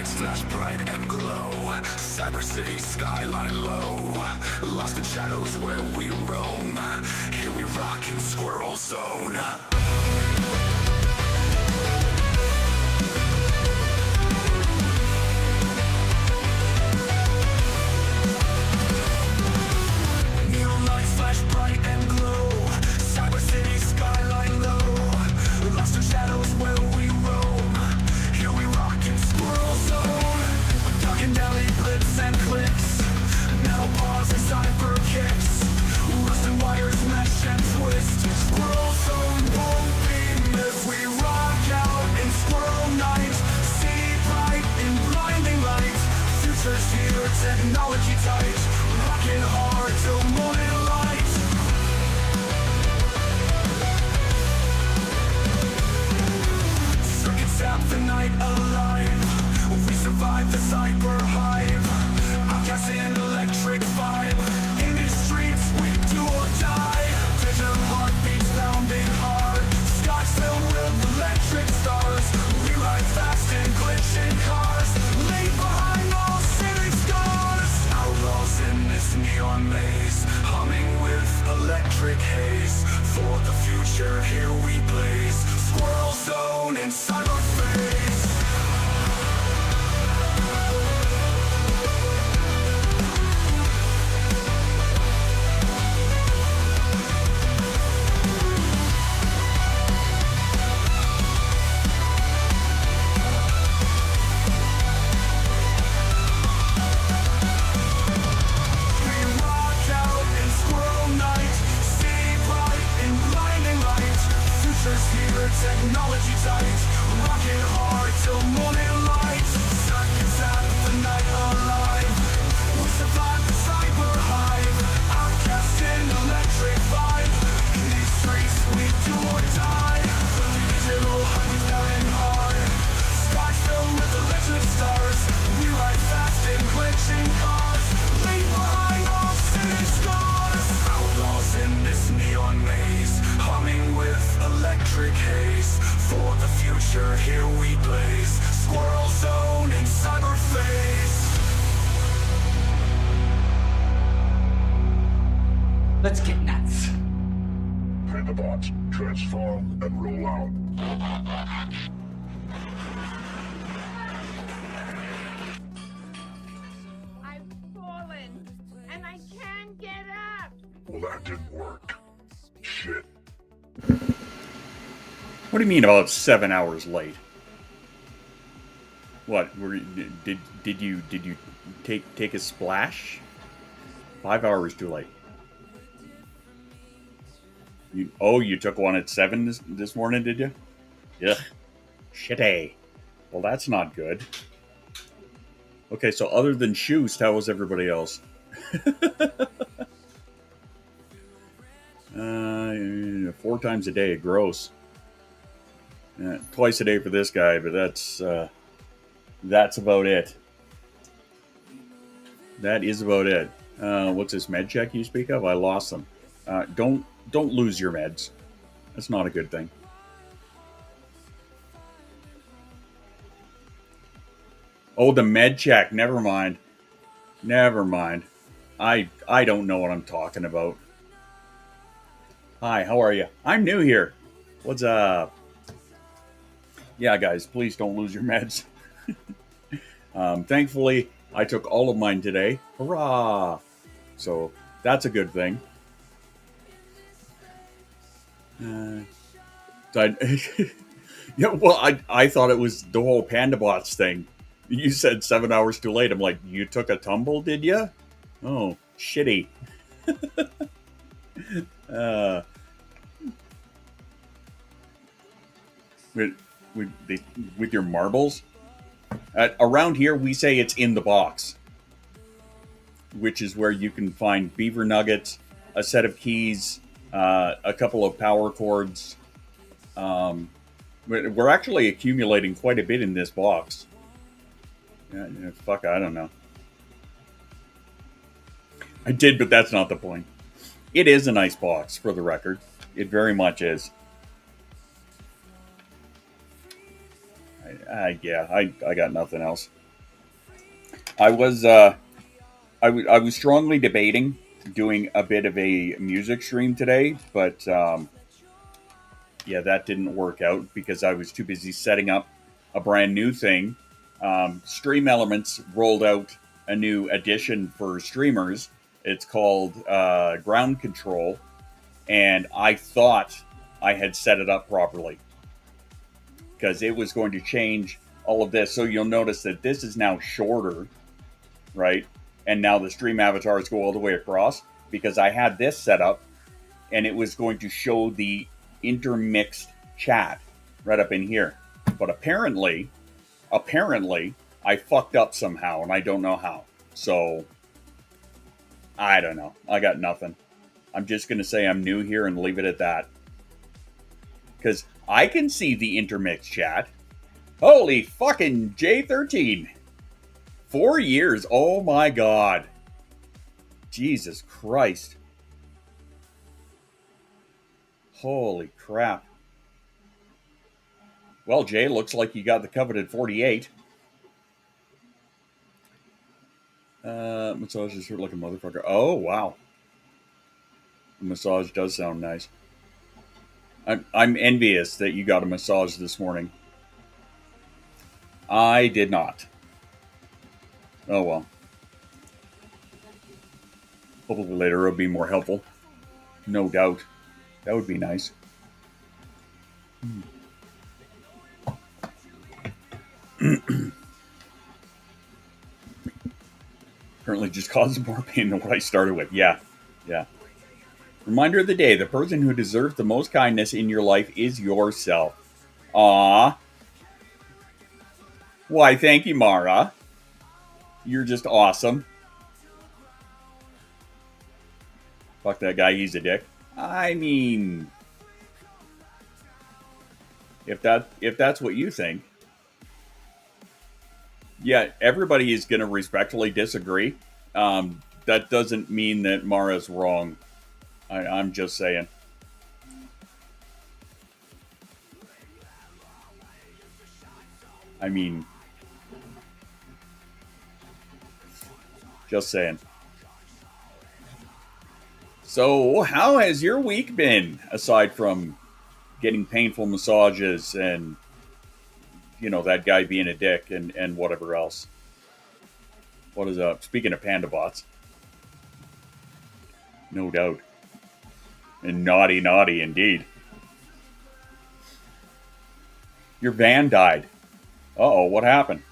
lights flash bright and glow. Cyber city skyline low. Lost in shadows where we roam. Here we rock in Squirrel Zone. Neon lights flash bright and glow. Cyber city skyline low. Lost in shadows where we roam. Here we rock in Squirrel Zone. Ducking deli blips and clicks. Metal paws and cyber kicks. Rusted wires mesh and twist. Squirrel Zone won't be missed. We rock out in Squirrel Night. See bright in blinding light. Future's here, technology tight. Rocking hard till morning light. Circuits zap the night alive. We survive the cyber hive. Outcast and electric vibe. In these streets we do or die. Digital heartbeats pounding hard. Skies filled with electric stars. We ride fast in glitching cars. Leave behind all city scars. Outlaws in this neon maze. Humming with electric haze. For the future here we blaze. Squirrel Zone in cyberspace. Technology tight, rocking hard till morning light. Circuits out the night alive. We survive the cyber hive. Outcast in electric vibe. In these streets we do or die. The digital heartbeats pounding hard. Skies filled with electric stars. We ride fast in glitching cars. Leave behind all city scars. Outlaws in this neon maze. Humming with electric haze. For the future here we blaze. Squirrel Zone in cyberface. Let's get nuts. Pandabots, transform and roll out. I've fallen, and I can't get up. Well, that didn't work. Shit. What do you mean about 7 hours late? What? Did you take a splash? 5 hours too late. You took one at 7 this morning, did you? Yeah. Shitty. Well, that's not good. Okay, so other than shoes, how was everybody else? 4 times a day, gross. Twice a day for this guy, but that's about it. That is about it. What's this med check you speak of? I lost them. Don't lose your meds. That's not a good thing. Oh, the med check. Never mind. I don't know what I'm talking about. Hi, how are you? I'm new here. What's up? Yeah, guys, please don't lose your meds. Thankfully, I took all of mine today. Hurrah! So that's a good thing. Yeah, well, I thought it was the whole Pandabots thing. You said 7 hours too late. I'm like, you took a tumble, did you? Oh, shitty. With your marbles? Around here, we say it's in the box, which is where you can find beaver nuggets, a set of keys, a couple of power cords. We're actually accumulating quite a bit in this box. Fuck, I don't know. I did, but that's not the point. It is a nice box, for the record. It very much is. I got nothing else. I was I was strongly debating doing a bit of a music stream today, but yeah, that didn't work out because I was too busy setting up a brand new thing. Stream Elements rolled out a new addition for streamers. It's called Ground Control, and I thought I had set it up properly because it was going to change all of this. So you'll notice that this is now shorter, right? And now the stream avatars go all the way across because I had this set up and it was going to show the intermixed chat right up in here. But apparently I fucked up somehow and I don't know how. So I don't know. I got nothing. I'm just going to say I'm new here and leave it at that. Because I can see the intermixed chat. Holy fucking J13. 4 years. Oh my God. Jesus Christ. Holy crap. Well, Jay, looks like you got the coveted 48. Massages hurt like a motherfucker. Oh, wow. The massage does sound nice. I'm envious that you got a massage this morning. I did not. Oh, well. Hopefully later it'll be more helpful. No doubt. That would be nice. Currently just causes more pain than what I started with. Yeah. Reminder of the day. The person who deserves the most kindness in your life is yourself. Aww. Why, thank you, Mara. You're just awesome. Fuck that guy, he's a dick. I mean, if that's what you think. Yeah, everybody is going to respectfully disagree. That doesn't mean that Mara's wrong. I'm just saying. I mean, just saying. So, how has your week been, aside from getting painful massages and, you know, that guy being a dick and whatever else? What is up? Speaking of panda bots. No doubt. And naughty indeed. Your van died. Uh-oh, what happened?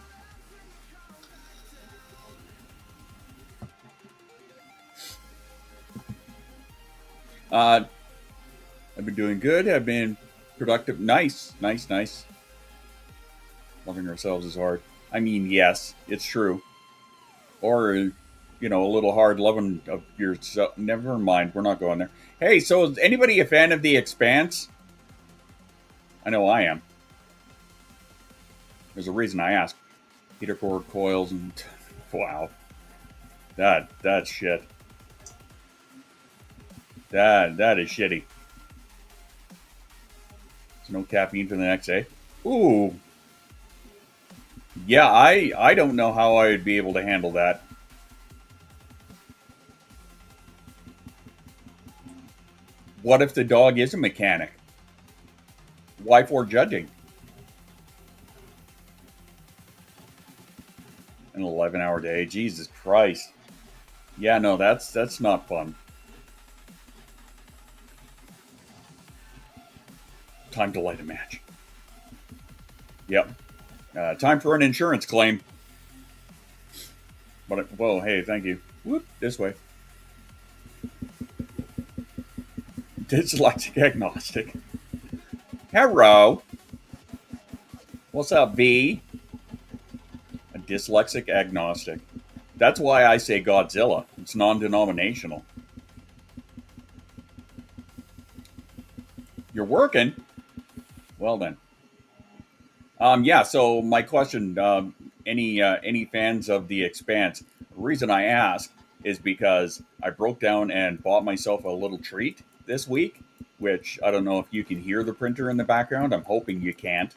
I've been doing good. I've been productive. Nice. Loving ourselves is hard. I mean, yes, it's true. Or, you know, a little hard loving of yourself. Never mind. We're not going there. Hey, so is anybody a fan of The Expanse? I know I am. There's a reason I asked. Heater cord coils and wow. That's shit. That is shitty. There's no caffeine for the next day. Ooh. Yeah, I don't know how I would be able to handle that. What if the dog is a mechanic? Why for judging? An 11-hour day. Jesus Christ. Yeah, no, that's not fun. Time to light a match. Yep. Time for an insurance claim. But, whoa, hey, thank you. Whoop, this way. Dyslexic agnostic. Hello. What's up, V? A dyslexic agnostic. That's why I say Godzilla. It's non-denominational. You're working? Well then. Yeah, so my question, any fans of The Expanse? The reason I ask is because I broke down and bought myself a little treat this week, which I don't know if you can hear the printer in the background. I'm hoping you can't.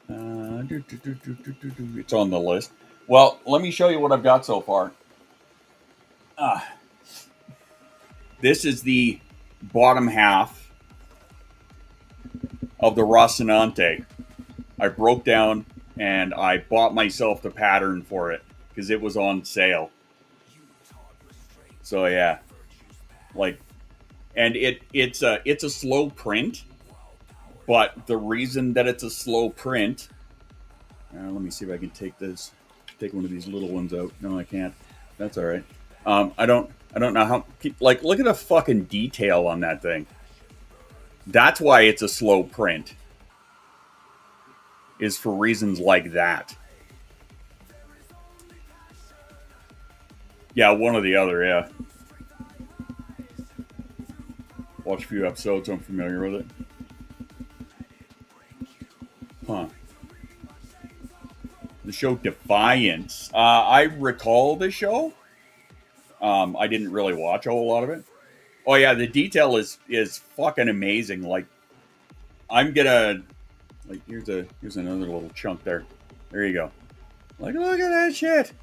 It's on the list. Well, let me show you what I've got so far. This is the bottom half of the Rocinante. I broke down and I bought myself the pattern for it because it was on sale. So yeah, like, and it's a slow print, but the reason that it's a slow print, let me see if I can take one of these little ones out. No, I can't. That's all right. I don't know how. Like, look at the fucking detail on that thing. That's why it's a slow print. Is for reasons like that. Yeah, one or the other, yeah. Watch a few episodes, I'm familiar with it. Huh. The show Defiance. I recall the show. I didn't really watch a whole lot of it. Oh yeah, the detail is fucking amazing. Like, I'm gonna... Like, here's another little chunk there. There you go. Like, look at that shit.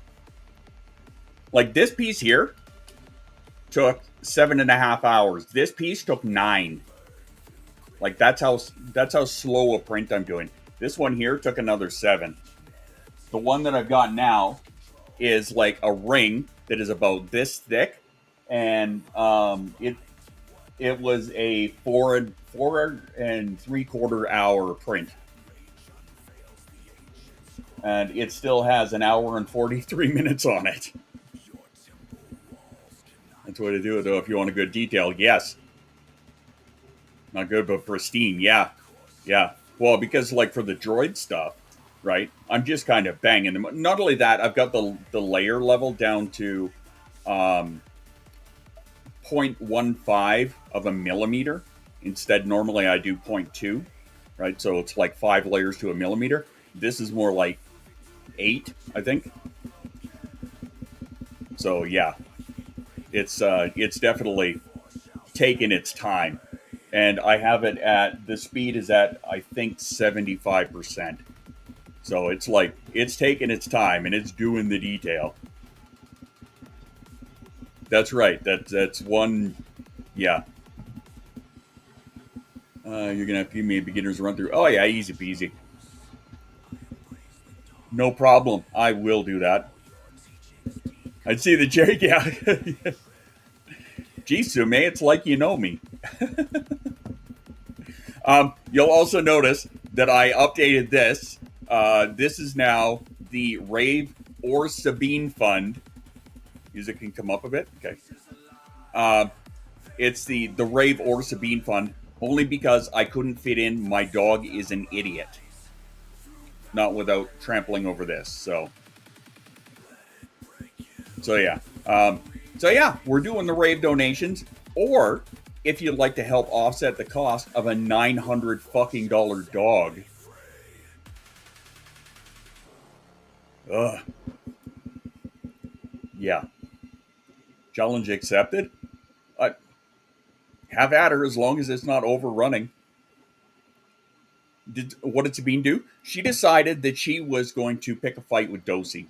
Like, this piece here took 7.5 hours. This piece took 9. Like, that's how slow a print I'm doing. This one here took another 7. The one that I've got now is like a ring that is about this thick, and it was a 4 3/4 hour print, and it still has an hour and 43 minutes on it. That's the way to do it, though. If you want a good detail, yes. Not good, but pristine. Yeah. Well, because like for the droid stuff, right? I'm just kind of banging them. Not only that, I've got the layer level down to 0.15 of a millimeter. Instead, normally I do 0.2, right? So it's like 5 layers to a millimeter. This is more like 8, I think. So yeah, it's definitely taken its time. And I have it at, the speed is at, I think, 75%. So it's like, it's taking its time and it's doing the detail. That's right. That's one, yeah. You're going to have to give me a beginner's run through. Oh yeah, easy peasy. No problem. I will do that. I'd see the Jake, yeah. Gee, Sume, it's like you know me. You'll also notice that I updated this. This is now the Rave or Sabine Fund. Music can come up a bit. Okay. It's the Rave or Sabine Fund, only because I couldn't fit in My Dog is an Idiot. Not without trampling over this. So yeah. We're doing the Rave donations, or if you'd like to help offset the cost of a $900 fucking dog. Ugh. Yeah. Challenge accepted. Have at her as long as it's not overrunning. What did Sabine do? She decided that she was going to pick a fight with Dosey.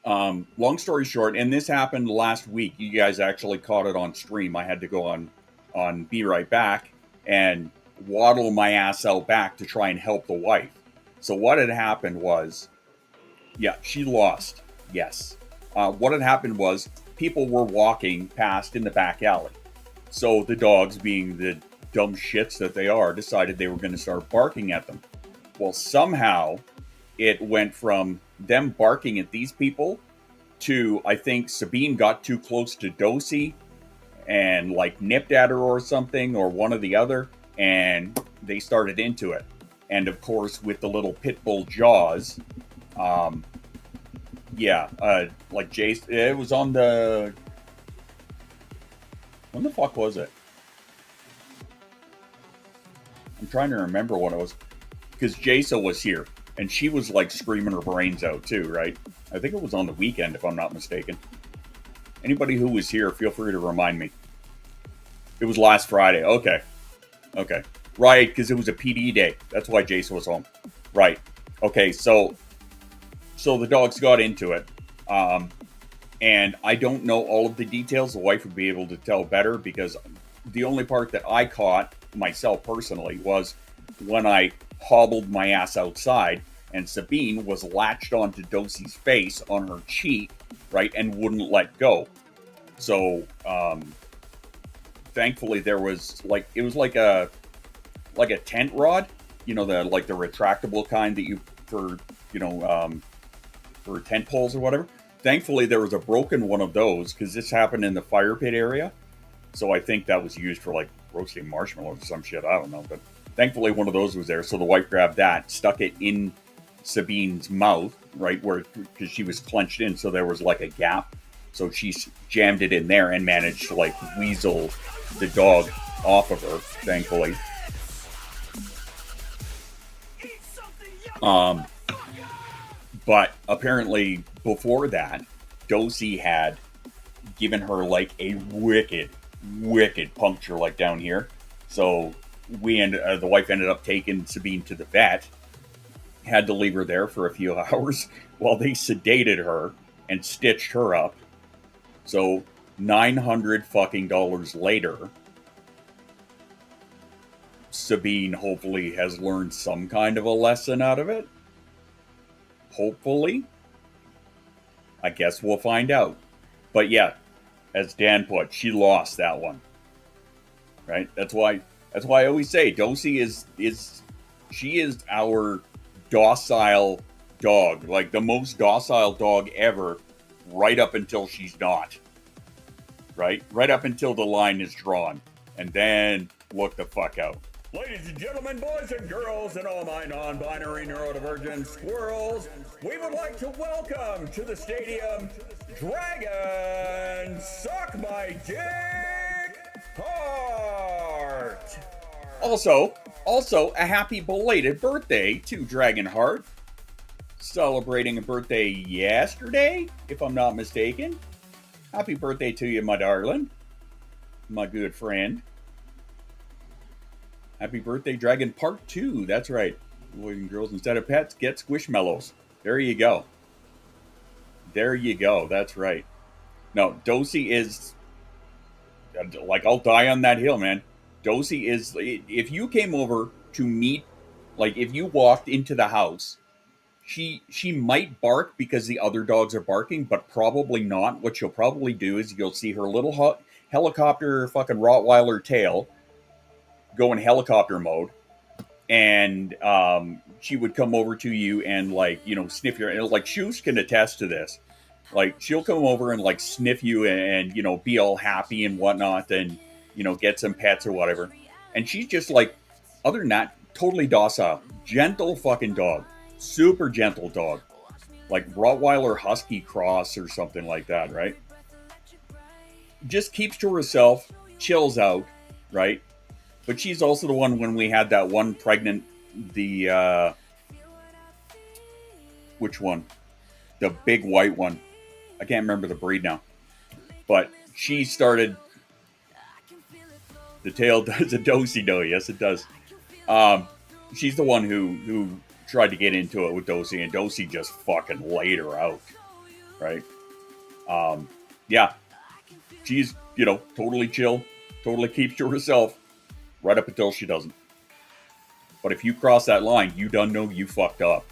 Long story short, and this happened last week. You guys actually caught it on stream. I had to go on Be Right Back and waddle my ass out back to try and help the wife. So what had happened was, yeah, she lost. Yes. What had happened was people were walking past in the back alley. So the dogs, being the dumb shits that they are, decided they were going to start barking at them. Well, somehow it went from them barking at these people to, I think Sabine got too close to Dosey and like nipped at her or something, or one or the other, and they started into it. And of course, with the little pit bull jaws, like Jace, it was on the, when the fuck was it? I'm trying to remember what it was, because Jason was here, and she was like screaming her brains out too, right? I think it was on the weekend, if I'm not mistaken. Anybody who was here, feel free to remind me. It was last Friday. Okay. Right, because it was a PD day. That's why Jason was home. Right. Okay, so So the dogs got into it. And I don't know all of the details. The wife would be able to tell better, because the only part that I caught myself personally was when I hobbled my ass outside and Sabine was latched onto Dosie's face on her cheek, right, and wouldn't let go. So, thankfully there was it was like a tent rod, the retractable kind that you for tent poles or whatever. Thankfully there was a broken one of those, because this happened in the fire pit area. So I think that was used for roasting marshmallows or some shit. I don't know, but thankfully one of those was there. So the wife grabbed that, stuck it in Sabine's mouth, right because she was clenched in, so there was a gap. So she jammed it in there and managed to weasel the dog off of her, thankfully. But apparently before that, Dosie had given her a wicked puncture down here. So the wife ended up taking Sabine to the vet. Had to leave her there for a few hours while they sedated her and stitched her up. So $900 fucking later, Sabine hopefully has learned some kind of a lesson out of it. Hopefully. I guess we'll find out. But yeah, as Dan put, she lost that one. Right? That's why I always say Dosie is our docile dog, the most docile dog ever, right up until she's not. Right up until the line is drawn, and then look the fuck out. Ladies and gentlemen, boys and girls, and all my non-binary neurodivergent squirrels, we would like to welcome to the stadium Dragon Suck My Dick Heart. Also, a happy belated birthday to Dragonheart. Celebrating a birthday yesterday, if I'm not mistaken. Happy birthday to you, my darling. My good friend. Happy birthday, Dragon Part 2. That's right. Boys and girls, instead of pets, get Squishmallows. There you go. That's right. No, Dosie is... I'll die on that hill, man. Dosie is... If you came over to meet... if you walked into the house, she might bark because the other dogs are barking, but probably not. What she'll probably do is you'll see her little helicopter fucking Rottweiler tail go in helicopter mode, and she would come over to you and sniff your, and Shoes can attest to this. She'll come over and sniff you and be all happy and whatnot, and get some pets or whatever. And she's just other than that, totally docile, gentle fucking dog, super gentle dog, Rottweiler Husky cross or something like that, right? Just keeps to herself, chills out, right? But she's also the one when we had that one pregnant, which one? The big white one. I can't remember the breed now. But she started, the tail does a do-si-do. Yes, it does. She's the one who tried to get into it with Dosie, and Dosie just fucking laid her out. Right? Yeah. She's, totally chill, totally keeps to herself. Right up until she doesn't. But if you cross that line, you done know you fucked up.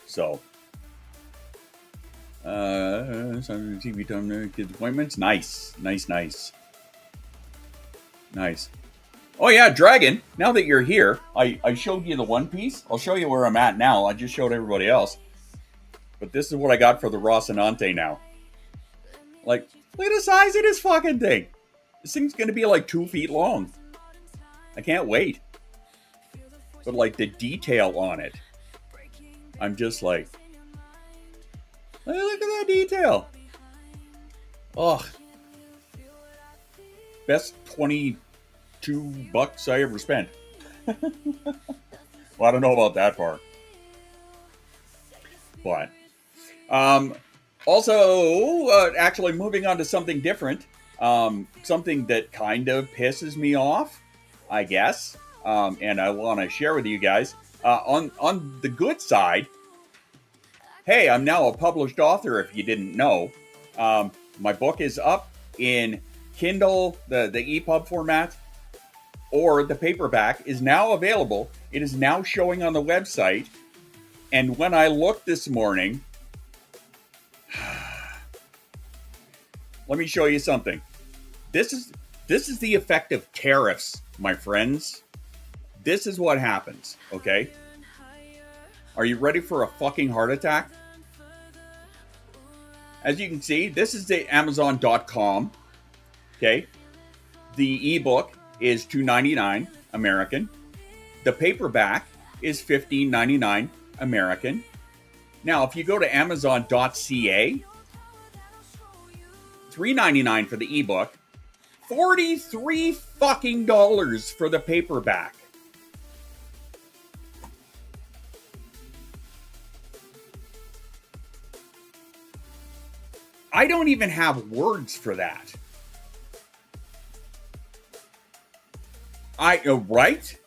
So. TV time, kids' appointments. Nice. Oh yeah, Dragon, now that you're here, I showed you the One Piece. I'll show you where I'm at now. I just showed everybody else. But this is what I got for the Rocinante now. Look at the size of this fucking thing. This thing's gonna be 2 feet long. I can't wait. But the detail on it, I'm just look at that detail. Ugh. Best $22 I ever spent. Well, I don't know about that part. But also, actually moving on to something different, something that kind of pisses me off, I guess, and I want to share with you guys. On the good side, hey, I'm now a published author if you didn't know. My book is up in Kindle, the EPUB format, or the paperback is now available. It is now showing on the website. And when I looked this morning, let me show you something. This is the effect of tariffs, my friends. This is what happens, okay? Are you ready for a fucking heart attack? As you can see, this is the Amazon.com, okay? The ebook is $2.99 American. The paperback is $15.99 American. Now, if you go to Amazon.ca, $3.99 for the ebook, $43 fucking dollars for the paperback. I don't even have words for that. Right?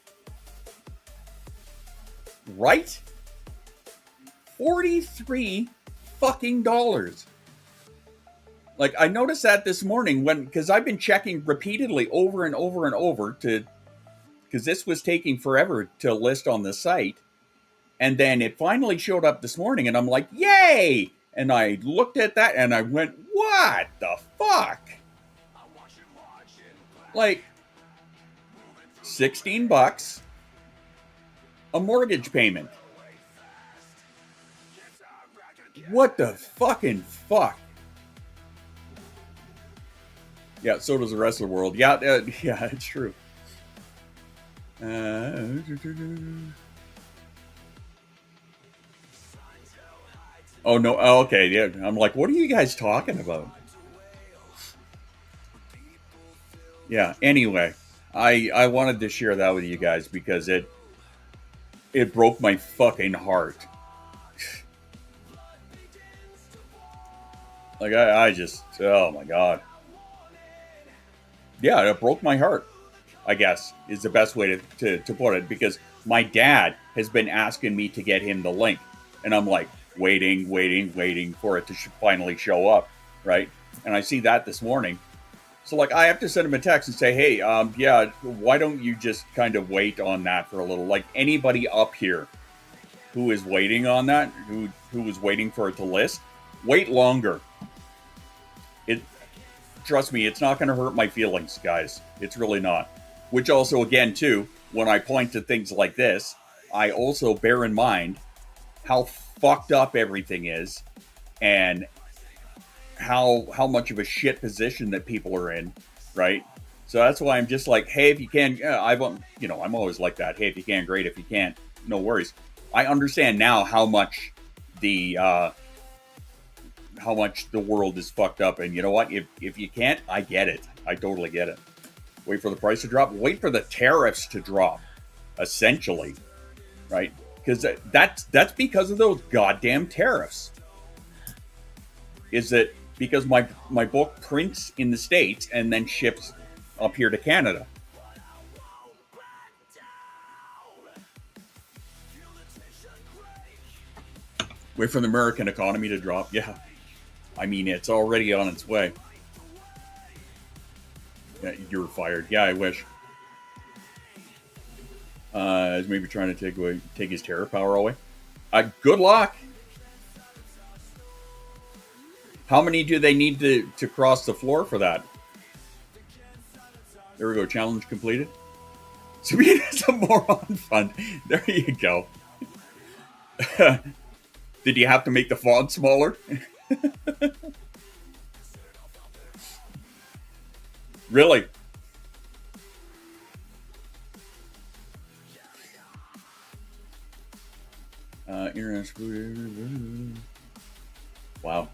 Right? 43 fucking dollars. Like, I noticed that this morning because I've been checking repeatedly over and over and over because this was taking forever to list on the site. And then it finally showed up this morning and I'm like, yay! And I looked at that and I went, what the fuck? Like, $16, a mortgage payment. What the fucking fuck? Yeah, so does the rest of the world. Yeah, yeah, it's true. Oh, no. Oh, okay. Yeah. I'm like, what are you guys talking about? Yeah. Anyway, I wanted to share that with you guys because it broke my fucking heart. Like, I just, oh my God. Yeah, it broke my heart, I guess, is the best way to put it, because my dad has been asking me to get him the link. And I'm like, waiting for it to finally show up, right? And I see that this morning. So, like, I have to send him a text and say, hey, yeah, why don't you just kind of wait on that for a little? Like, anybody up here who is waiting on that, who is waiting for it to list, wait longer. Trust me, it's not going to hurt my feelings, guys. It's really not. Which also, again, too, when I point to things like this, I also bear in mind how fucked up everything is and how much of a shit position that people are in, right? So that's why I'm just like, hey, if you can, I'm always like that. Hey, if you can, great. If you can't, no worries. I understand now how much the world is fucked up, and you know what? If you can't, I get it. I totally get it. Wait for the price to drop. Wait for the tariffs to drop, essentially, right? Because that's because of those goddamn tariffs. Is that because my book prints in the States and then ships up here to Canada? Wait for the American economy to drop. Yeah. I mean, it's already on its way. Yeah, you're fired. Yeah, I wish. Is maybe trying to take his terror power away. Good luck. How many do they need to cross the floor for that? There we go. Challenge completed. Sabrina's a moron fund. There you go. Did you have to make the font smaller? Really? Wow.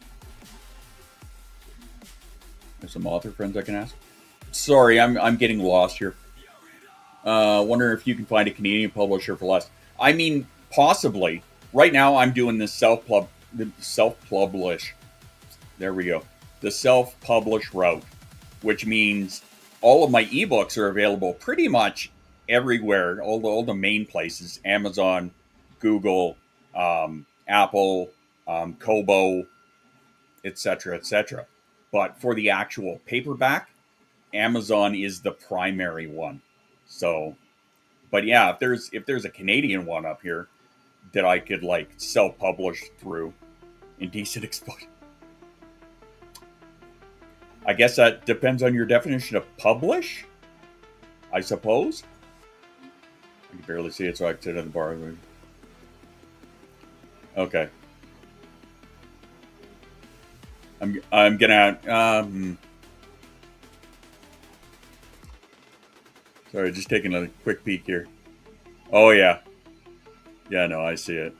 There's some author friends I can ask. Sorry, I'm getting lost here. Wonder if you can find a Canadian publisher for less. I mean, possibly. Right now, I'm doing this self-publish. There we go. The self-publish route, which means all of my ebooks are available pretty much everywhere. All the main places: Amazon, Google, Apple, Kobo, etc., etc. But for the actual paperback, Amazon is the primary one. So, but yeah, if there's a Canadian one up here that I could like self-publish through in decent exposure, I guess that depends on your definition of publish, I suppose. I can barely see it, so I can sit in the bar. Okay. I'm gonna sorry, just taking a quick peek here. Oh yeah. Yeah, no, I see it.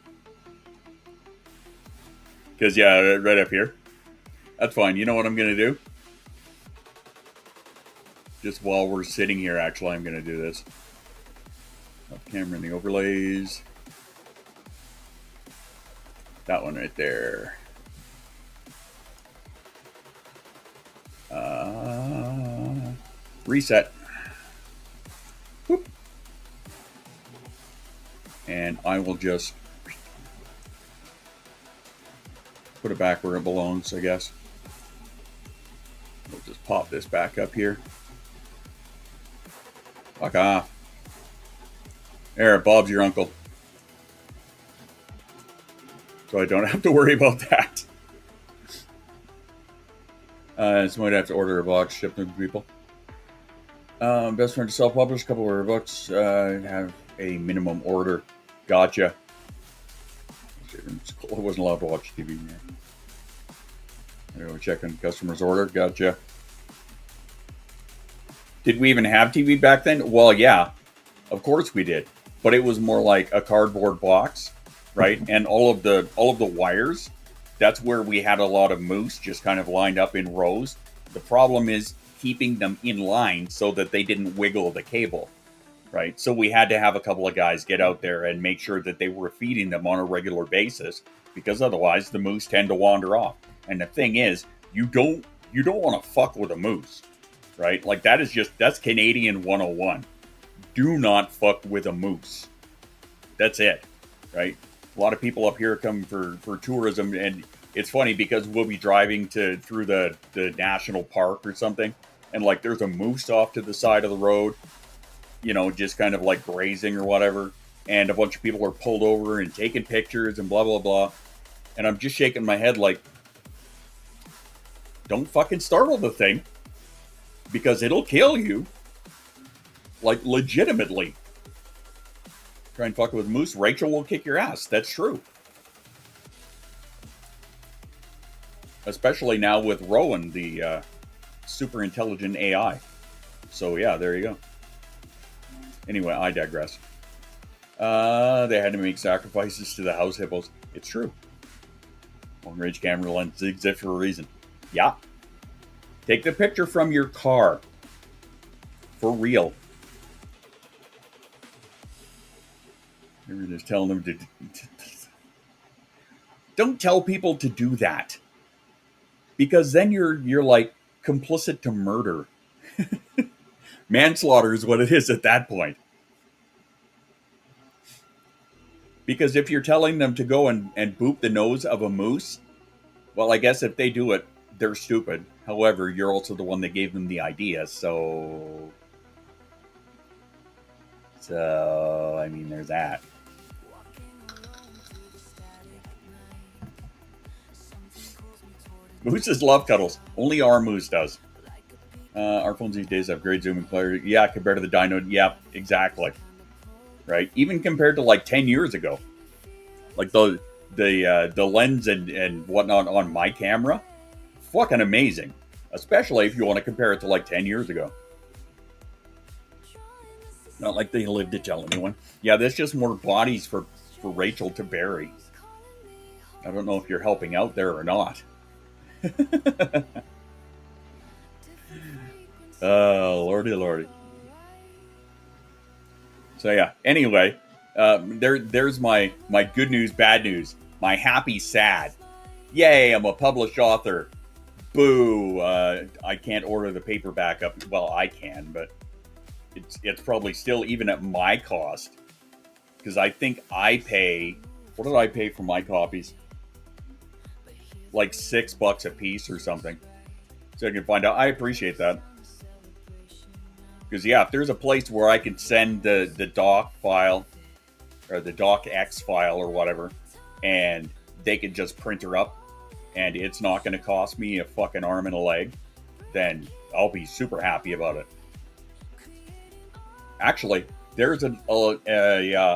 Cause yeah, right up here. That's fine. You know what I'm gonna do? Just while we're sitting here, actually, I'm gonna do this. Up camera and the overlays. That one right there. Reset. Whoop. And I will just put it back where it belongs, I guess. We'll just pop this back up here. Fuck off. There, Bob's your uncle. So I don't have to worry about that. Somebody have to order a box, ship them to people. Best friend to self-publish, a couple of books, have a minimum order. Gotcha. I wasn't allowed to watch TV. Anyway, checking customer's order. Gotcha. Did we even have TV back then? Well, yeah, of course we did. But it was more like a cardboard box, right? And all of the wires. That's where we had a lot of moose just kind of lined up in rows. The problem is keeping them in line so that they didn't wiggle the cable, right? So we had to have a couple of guys get out there and make sure that they were feeding them on a regular basis, because otherwise the moose tend to wander off. And the thing is, you don't want to fuck with a moose, right? Like that's Canadian 101. Do not fuck with a moose. That's it, right? A lot of people up here come for tourism, and it's funny because we'll be driving through the national park or something, and like there's a moose off to the side of the road, you know, just kind of like grazing or whatever, and a bunch of people are pulled over and taking pictures and blah blah blah, and I'm just shaking my head like, don't fucking startle the thing, because it'll kill you, like legitimately. Try and fuck with moose, Rachel will kick your ass. That's true. Especially now with Rowan, the super intelligent AI. So yeah, there you go. Anyway, I digress. They had to make sacrifices to the house hippos. It's true. Long-range camera lens exist for a reason. Yeah. Take the picture from your car. For real. You're just telling them to don't tell people to do that, because then you're like complicit to murder. Manslaughter is what it is at that point. Because if you're telling them to go and boop the nose of a moose, well, I guess if they do it, they're stupid. However, you're also the one that gave them the idea, so I mean, there's that. Mooses love cuddles. Only our moose does. Our phones these days have great zoom and clarity. Yeah, compared to the Dino. Yeah, exactly. Right? Even compared to like 10 years ago. Like the lens and whatnot on my camera. Fucking amazing. Especially if you want to compare it to like 10 years ago. Not like they lived to tell anyone. Yeah, there's just more bodies for Rachel to bury. I don't know if you're helping out there or not. Oh, lordy. So yeah, anyway, there's my good news, bad news, my happy, sad. Yay, I'm a published author. Boo, I can't order the paperback up. Well, I can, but it's probably still even at my cost, because I think I pay, what did I pay for my copies? like $6 a piece or something. So I can find out. I appreciate that. Because, yeah, if there's a place where I can send the doc file, or the docx file or whatever, and they can just print her up, and it's not going to cost me a fucking arm and a leg, then I'll be super happy about it. Actually, there's a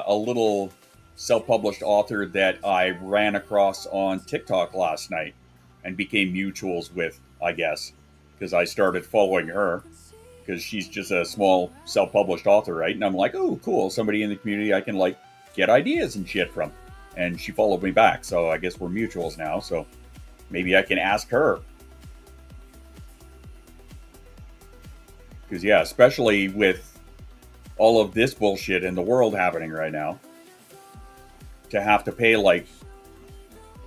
little self-published author that I ran across on TikTok last night and became mutuals with, I guess, because I started following her, because she's just a small self-published author, right? And I'm like, oh, cool, somebody in the community I can, like, get ideas and shit from. And she followed me back, so I guess we're mutuals now, so maybe I can ask her. Because, yeah, especially with all of this bullshit in the world happening right now, to have to pay, like,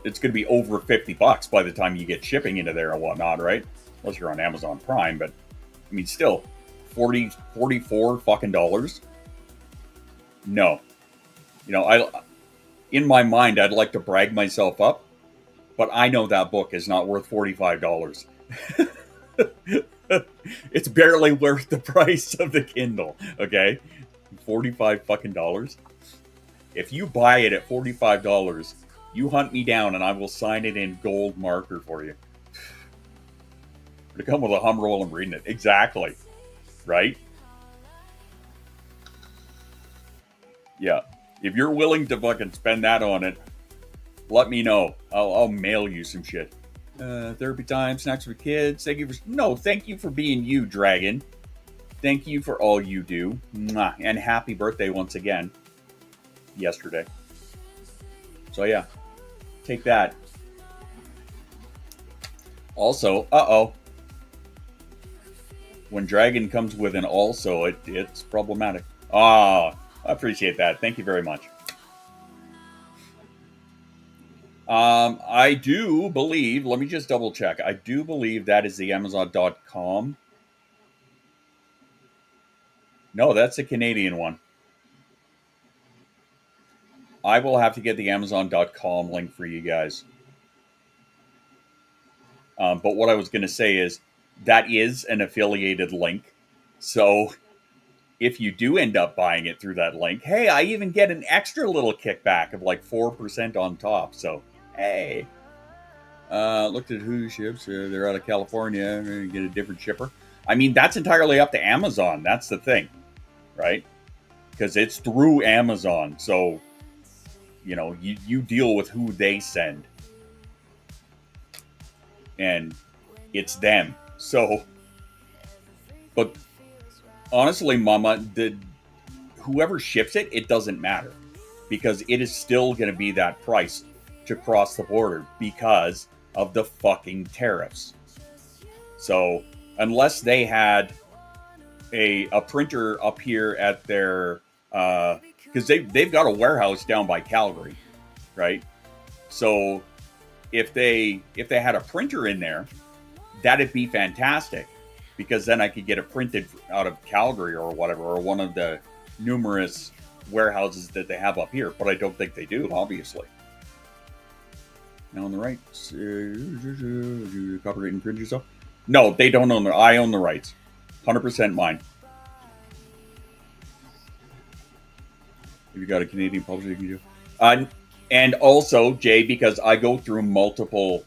it's going to be over $50 by the time you get shipping into there and whatnot, right? Unless you're on Amazon Prime, but, I mean, still, $44 fucking dollars? No. You know, in my mind, I'd like to brag myself up, but I know that book is not worth $45. It's barely worth the price of the Kindle, okay? 45 fucking dollars. If you buy it at $45, you hunt me down and I will sign it in gold marker for you. To come with a Hummer while I'm reading it. Exactly. Right? Yeah. If you're willing to fucking spend that on it, let me know. I'll mail you some shit. Therapy time, snacks for kids. Thank you for being you, Dragon. Thank you for all you do. Mwah. And happy birthday once again. Yesterday. So yeah. Take that. Also, when Dragon comes with an also, it's problematic. I appreciate that. Thank you very much. I do believe, let me just double check. I do believe that is the Amazon.com. No, that's the Canadian one. I will have to get the Amazon.com link for you guys. But what I was going to say is that is an affiliated link. So if you do end up buying it through that link, hey, I even get an extra little kickback of like 4% on top. So, hey, looked at who ships. They're out of California. Get a different shipper. I mean, that's entirely up to Amazon. That's the thing, right? Because it's through Amazon. So, you know, you deal with who they send. And it's them. So, but honestly, Mama, whoever ships it, it doesn't matter. Because it is still going to be that price to cross the border because of the fucking tariffs. So, unless they had a printer up here at their... because they've got a warehouse down by Calgary, right? So if they had a printer in there, that'd be fantastic, because then I could get it printed out of Calgary or whatever, or one of the numerous warehouses that they have up here. But I don't think they do, obviously. Now on the rights, copyright infringe yourself? No, they don't own I own the rights, 100% mine. If you got a Canadian publisher, you can do. And also, Jay, because I go through multiple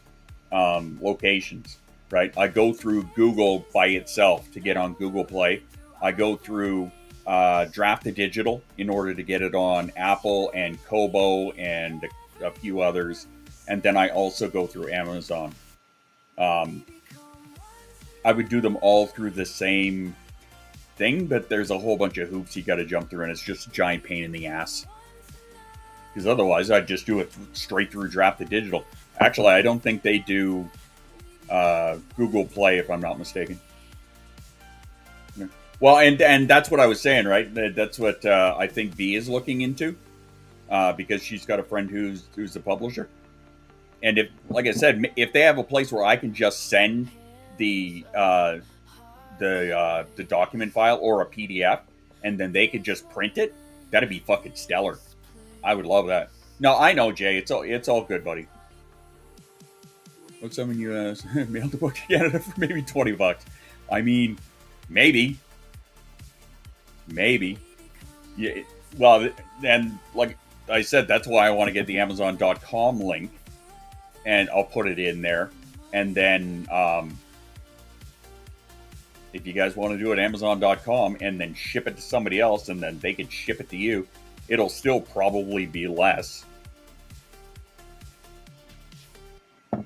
locations, right? I go through Google by itself to get on Google Play. I go through Draft Digital in order to get it on Apple and Kobo and a few others. And then I also go through Amazon. I would do them all through the same thing, but there's a whole bunch of hoops you got to jump through, and it's just a giant pain in the ass. Because otherwise, I'd just do it straight through Draft Digital. Actually, I don't think they do Google Play, if I'm not mistaken. Well, and that's what I was saying, right? That's what I think V is looking into, because she's got a friend who's the publisher. And if, like I said, if they have a place where I can just send the document file or a PDF, and then they could just print it, that'd be fucking stellar. I would love that. No, I know, Jay. It's all good, buddy. What's some in U.S. mailed the book to Canada for maybe $20? I mean, maybe. Yeah. Well, and like I said, that's why I want to get the Amazon.com link, and I'll put it in there. And then, if you guys want to do it, Amazon.com, and then ship it to somebody else, and then they can ship it to you, it'll still probably be less.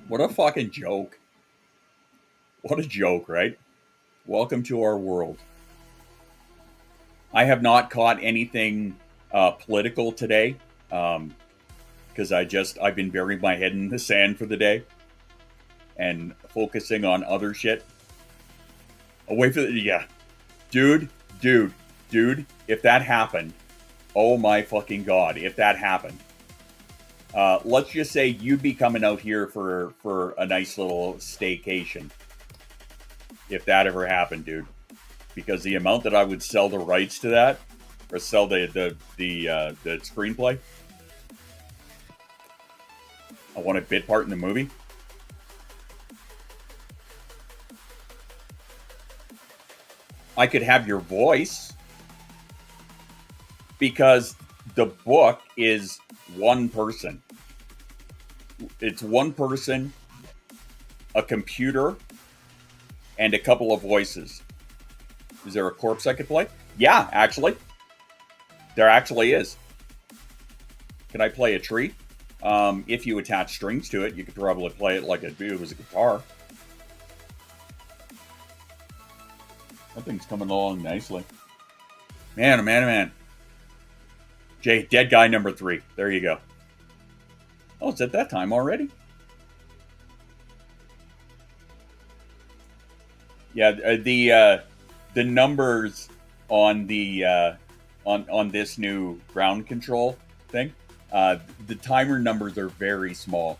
What a fucking joke. What a joke, right? Welcome to our world. I have not caught anything political today, because I've been burying my head in the sand for the day and focusing on other shit. Away from yeah. Dude, if that happened, oh my fucking God, if that happened. Let's just say you'd be coming out here for a nice little staycation. If that ever happened, dude. Because the amount that I would sell the rights to that, or sell the screenplay, I want a bit part in the movie. I could have your voice, because the book is one person. It's one person, a computer, and a couple of voices. Is there a corpse I could play? Yeah, actually. There actually is. Can I play a tree? If you attach strings to it, you could probably play it like it was a guitar. Something's coming along nicely. Man. Jay, dead guy number 3. There you go. Oh, it's at that time already? Yeah, the numbers on the on this new ground control thing, the timer numbers are very small.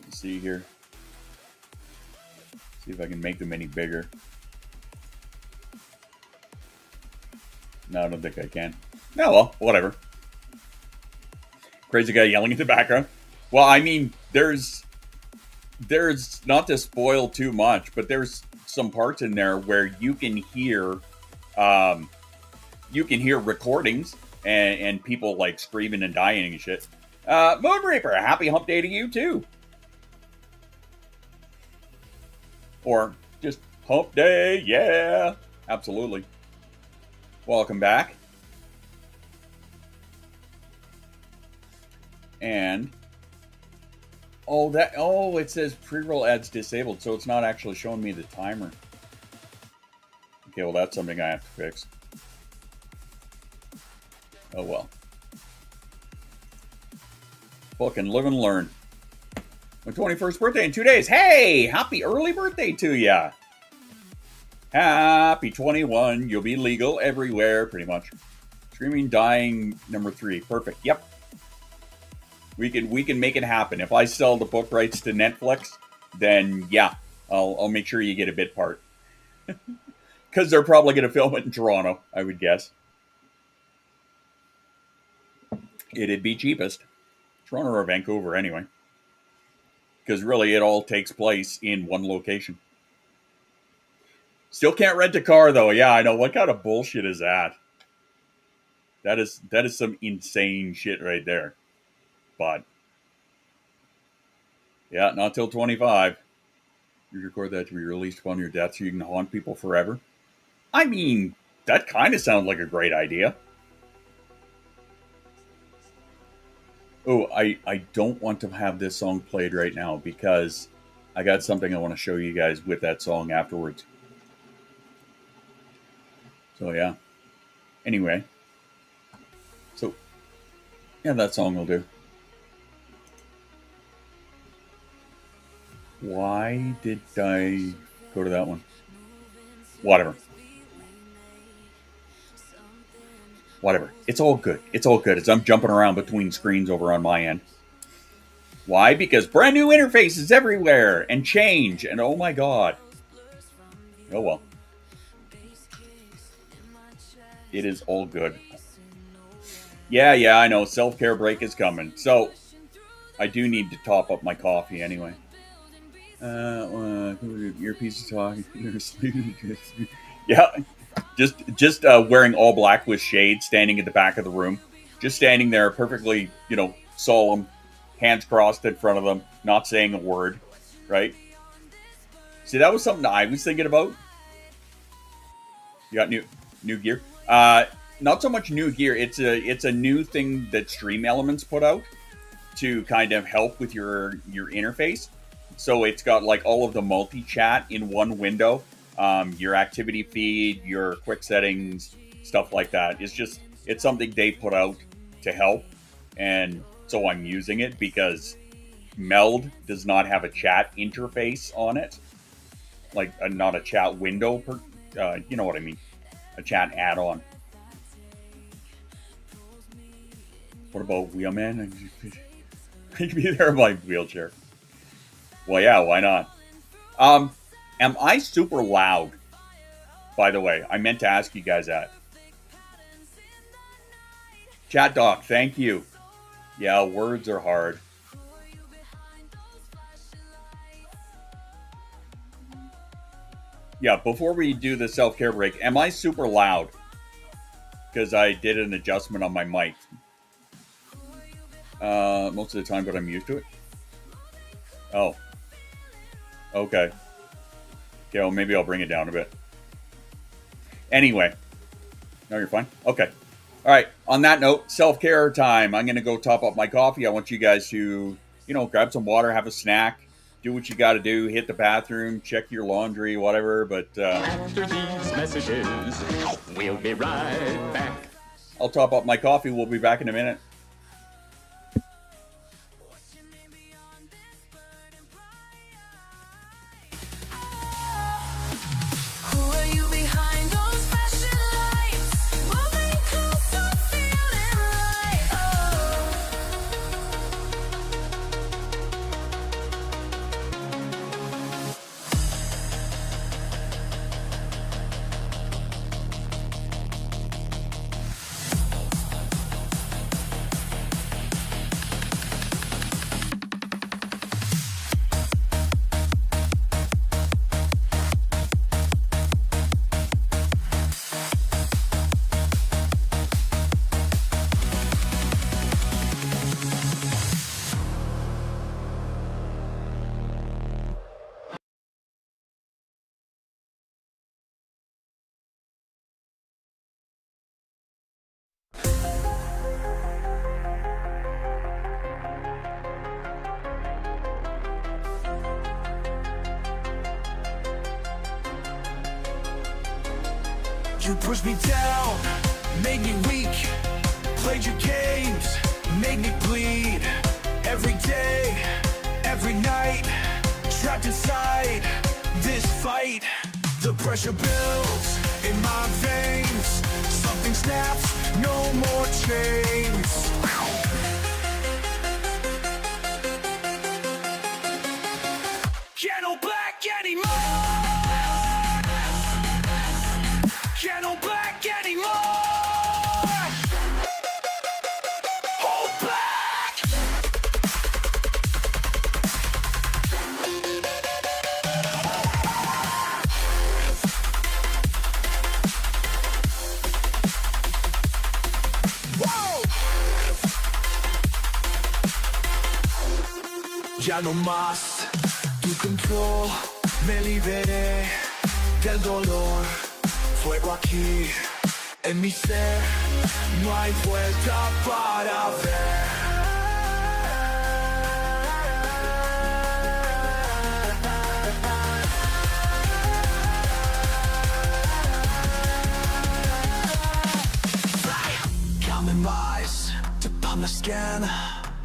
Let's see here. See if I can make them any bigger. No, I don't think I can. No, well, whatever. Crazy guy yelling in the background. Well, I mean, there's not to spoil too much, but there's some parts in there where you can hear recordings and people like screaming and dying and shit. Moon Reaper, happy hump day to you too. Or just hump day, yeah. Absolutely. Welcome back. And it says pre-roll ads disabled, so it's not actually showing me the timer. Okay, well that's something I have to fix. Oh well. Fucking live and learn. My 21st birthday in 2 days. Hey, happy early birthday to ya. Happy 21. You'll be legal everywhere, pretty much. Screaming dying number 3. Perfect. Yep. We can make it happen. If I sell the book rights to Netflix, then yeah, I'll make sure you get a bit part. Because they're probably going to film it in Toronto, I would guess. It'd be cheapest. Toronto or Vancouver, anyway. Because really, it all takes place in one location. Still can't rent a car, though. Yeah, I know. What kind of bullshit is that? That is some insane shit right there. But yeah, not till 25. You record that to be released upon your death so you can haunt people forever. I mean, that kind of sounds like a great idea. Oh, I don't want to have this song played right now because I got something I want to show you guys with that song afterwards. So yeah. Anyway. So, yeah, that song will do. Why did I go to that one? Whatever. It's all good. As I'm jumping around between screens over on my end. Why? Because brand new interfaces everywhere and change. And oh my God. Oh well. It is all good. Yeah, I know. Self-care break is coming. So, I do need to top up my coffee anyway. Earpiece is talking. Yeah, just wearing all black with shades, standing at the back of the room, just standing there, perfectly, solemn, hands crossed in front of them, not saying a word, right? See, that was something I was thinking about. You got new gear? Not so much new gear. It's a new thing that Stream Elements put out to kind of help with your interface. So it's got like all of the multi-chat in one window, your activity feed, your quick settings, stuff like that. It's something they put out to help, and so I'm using it because Meld does not have a chat interface on it, like not a chat window. You know what I mean? A chat add-on. What about Wheelman? I can be there in my wheelchair. Well, yeah, why not? Am I super loud? By the way, I meant to ask you guys that. Chat Doc, thank you. Yeah, words are hard. Yeah, before we do the self-care break, am I super loud? Because I did an adjustment on my mic. Most of the time, but I'm used to it. Oh. Okay. Okay, well, maybe I'll bring it down a bit. Anyway. No, you're fine? Okay. All right, on that note, self-care time. I'm going to go top up my coffee. I want you guys to, grab some water, have a snack, do what you got to do, hit the bathroom, check your laundry, whatever, but... After these messages, we'll be right back. I'll top up my coffee. We'll be back in a minute. You pushed me down, made me weak, played your games, made me bleed. Every day, every night, trapped inside this fight. The pressure builds in my veins, something snaps, no more chains. Can't hold back anymore. Can't hold back anymore. Hold back. Whoa. Ya no más tu control, me liberé del dolor. Fuego aquí, en mi ser, no hay vuelta para ver. Come in eyes, to palm the skin,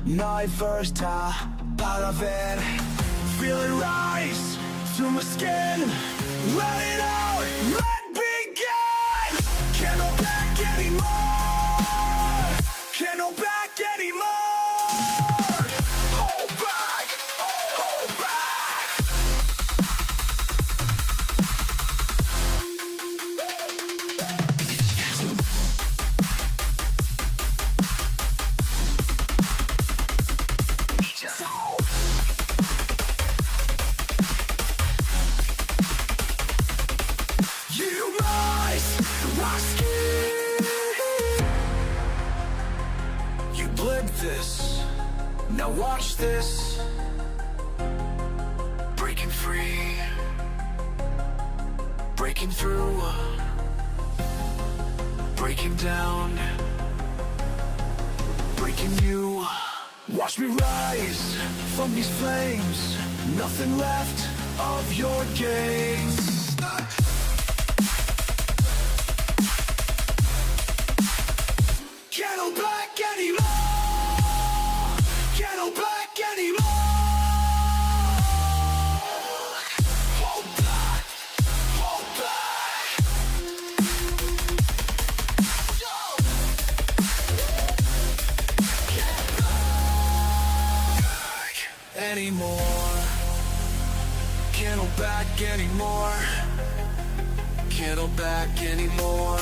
no hay fuerza para ver. Feel it rise to my skin, let it out, can't hold back anymore. Can't hold back anymore. Hold back. Hold back. Now watch this. Breaking free. Breaking through. Breaking down. Breaking you. Watch me rise from these flames. Nothing left of your games. Can't hold back anymore. Can't hold back anymore. Hold back. Hold back. Can't back anymore. Can't hold back anymore. Can't hold back anymore.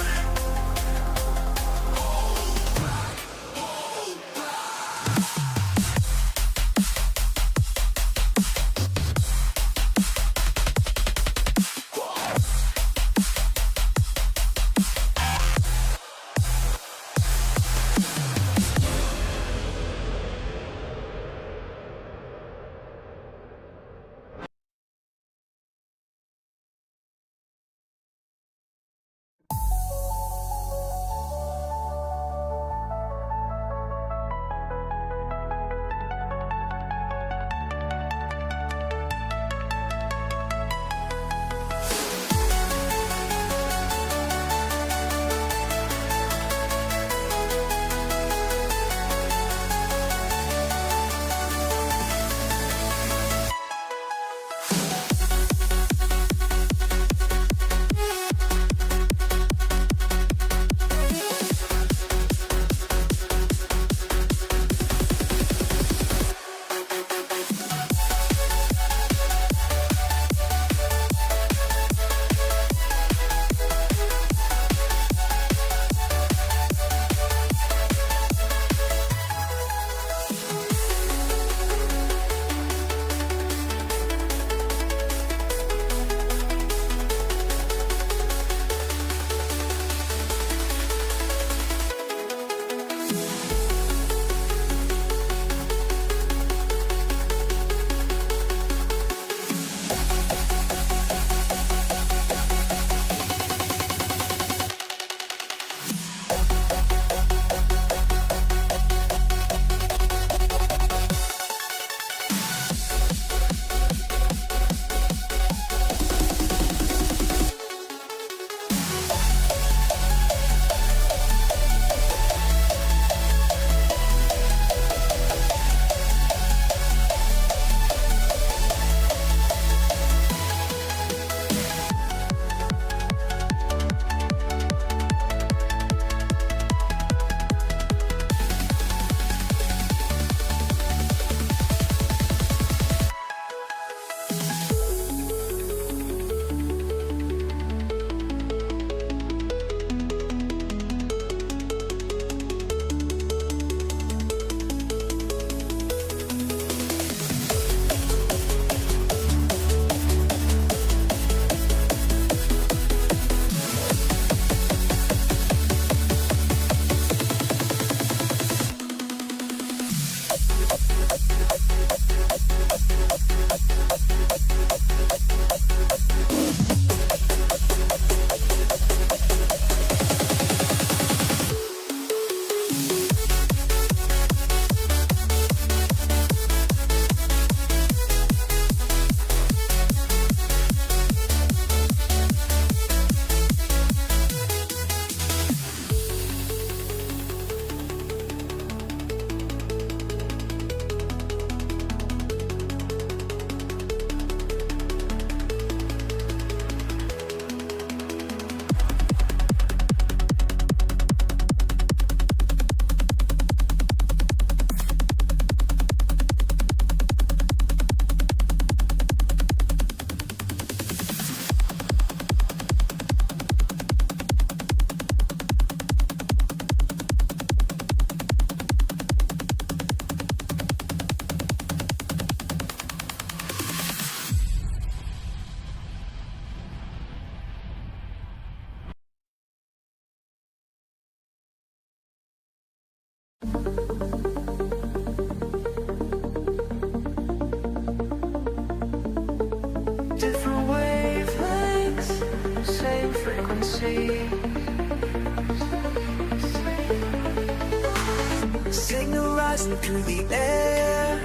rising through the air,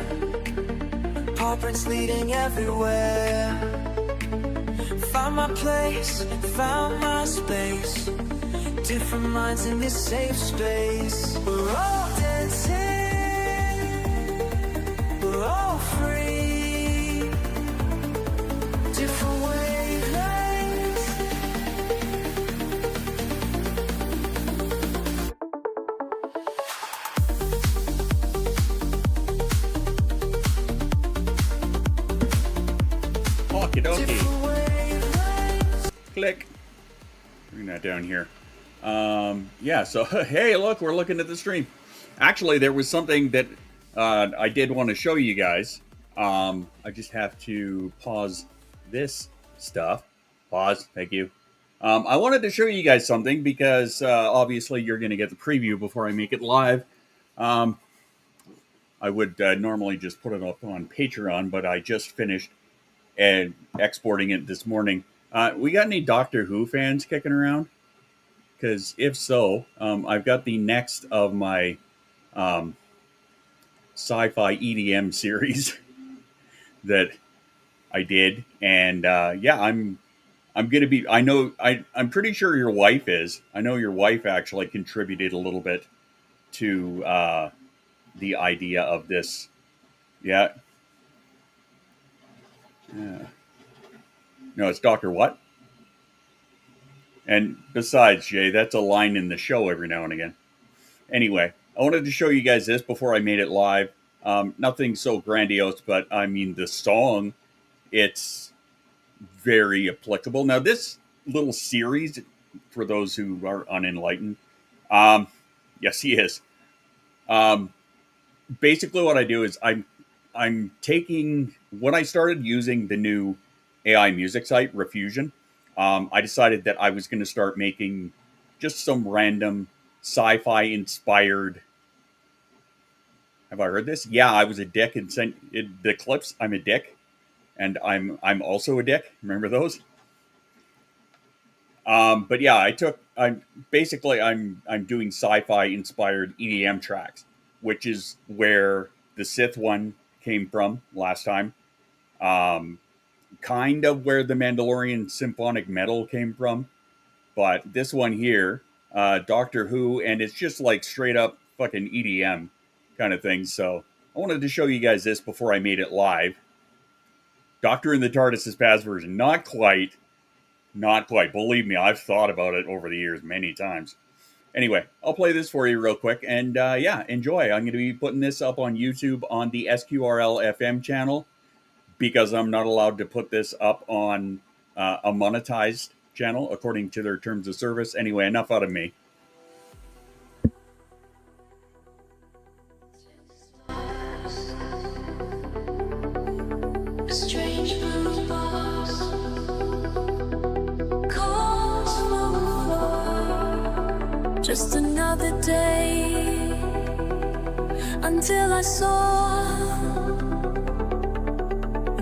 paw prints leading everywhere. Found my place, found my space, different minds in this safe space. We're all dancing, we're all free, different wavelengths. Okie dokie. Different wavelengths. Click. Bring that down here. Yeah, so, hey, look, we're looking at the stream. Actually, there was something that I did want to show you guys. I just have to pause this stuff. Pause, thank you. I wanted to show you guys something because obviously you're going to get the preview before I make it live. I would normally just put it up on Patreon, but I just finished exporting it this morning. We got any Doctor Who fans kicking around? Because if so, I've got the next of my sci-fi EDM series that I did, and yeah, I'm gonna be. I'm pretty sure your wife is. I know your wife actually contributed a little bit to the idea of this. Yeah. Yeah. No, it's Dr. What? And besides, Jay, that's a line in the show every now and again. Anyway, I wanted to show you guys this before I made it live. Nothing so grandiose, but I mean, the song, it's very applicable. Now, this little series, for those who are unenlightened, yes, he is. Basically, what I do is I'm taking, when I started using the new AI music site, Refusion, I decided that I was going to start making just some random sci-fi inspired. Have I heard this? Yeah, I was a dick and sent the clips. I'm a dick, and I'm also a dick. Remember those? But yeah, I'm doing sci-fi inspired EDM tracks, which is where the Sith one came from last time. Kind of where the Mandalorian symphonic metal came from, but this one here, Doctor Who, and it's just like straight up fucking EDM kind of thing. So I wanted to show you guys this before I made it live. Doctor in the TARDIS's past version, not quite. Believe me, I've thought about it over the years many times. Anyway, I'll play this for you real quick, and yeah, enjoy. I'm going to be putting this up on YouTube on the SQRL FM channel, because I'm not allowed to put this up on a monetized channel according to their terms of service. Anyway, enough out of me. Strange blue box calls from afar. Just another day until I saw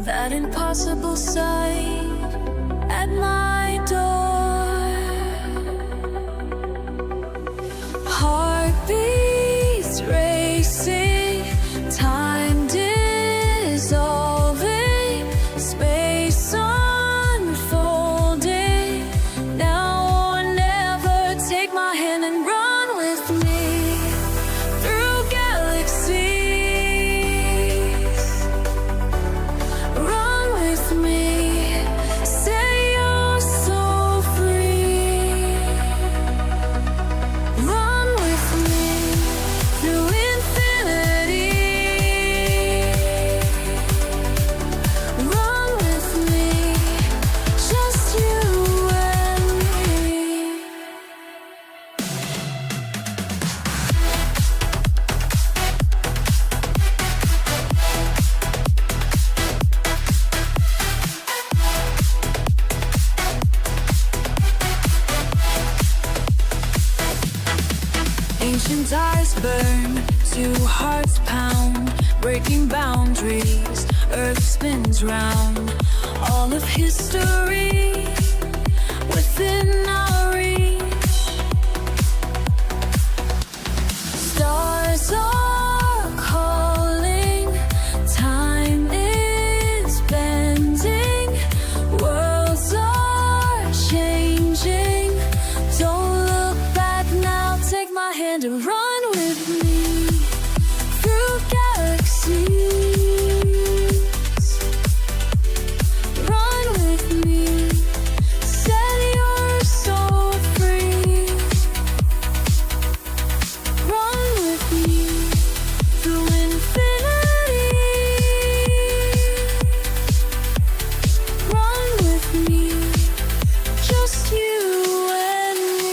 that impossible sight at my door. Heartbeats racing, time dissolving, space unfolding. Now or never, take my hand and run with me through galaxies. Run with me, say you're so free. Run with me through infinity. Run with me, just you and me. Ancient eyes burn, two hearts pound, breaking boundaries, earth spins round. All of history within our reach. Stars are and run with me through galaxies. Run with me, set your soul free. Run with me through infinity. Run with me, just you and me.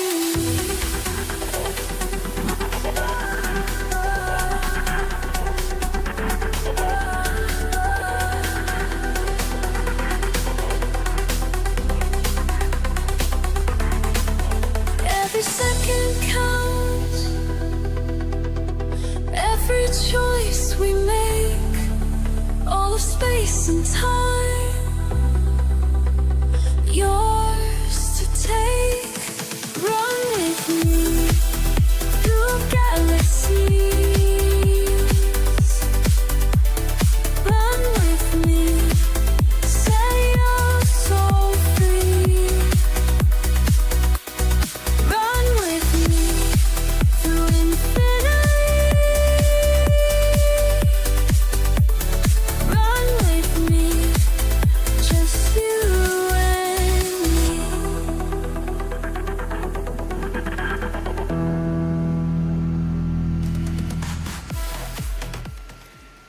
Every second counts, every choice we make, all of space and time, yours to take. Run with me through galaxies. Run with me, set your soul free. Run with me through infinity. Run with me, just you and me.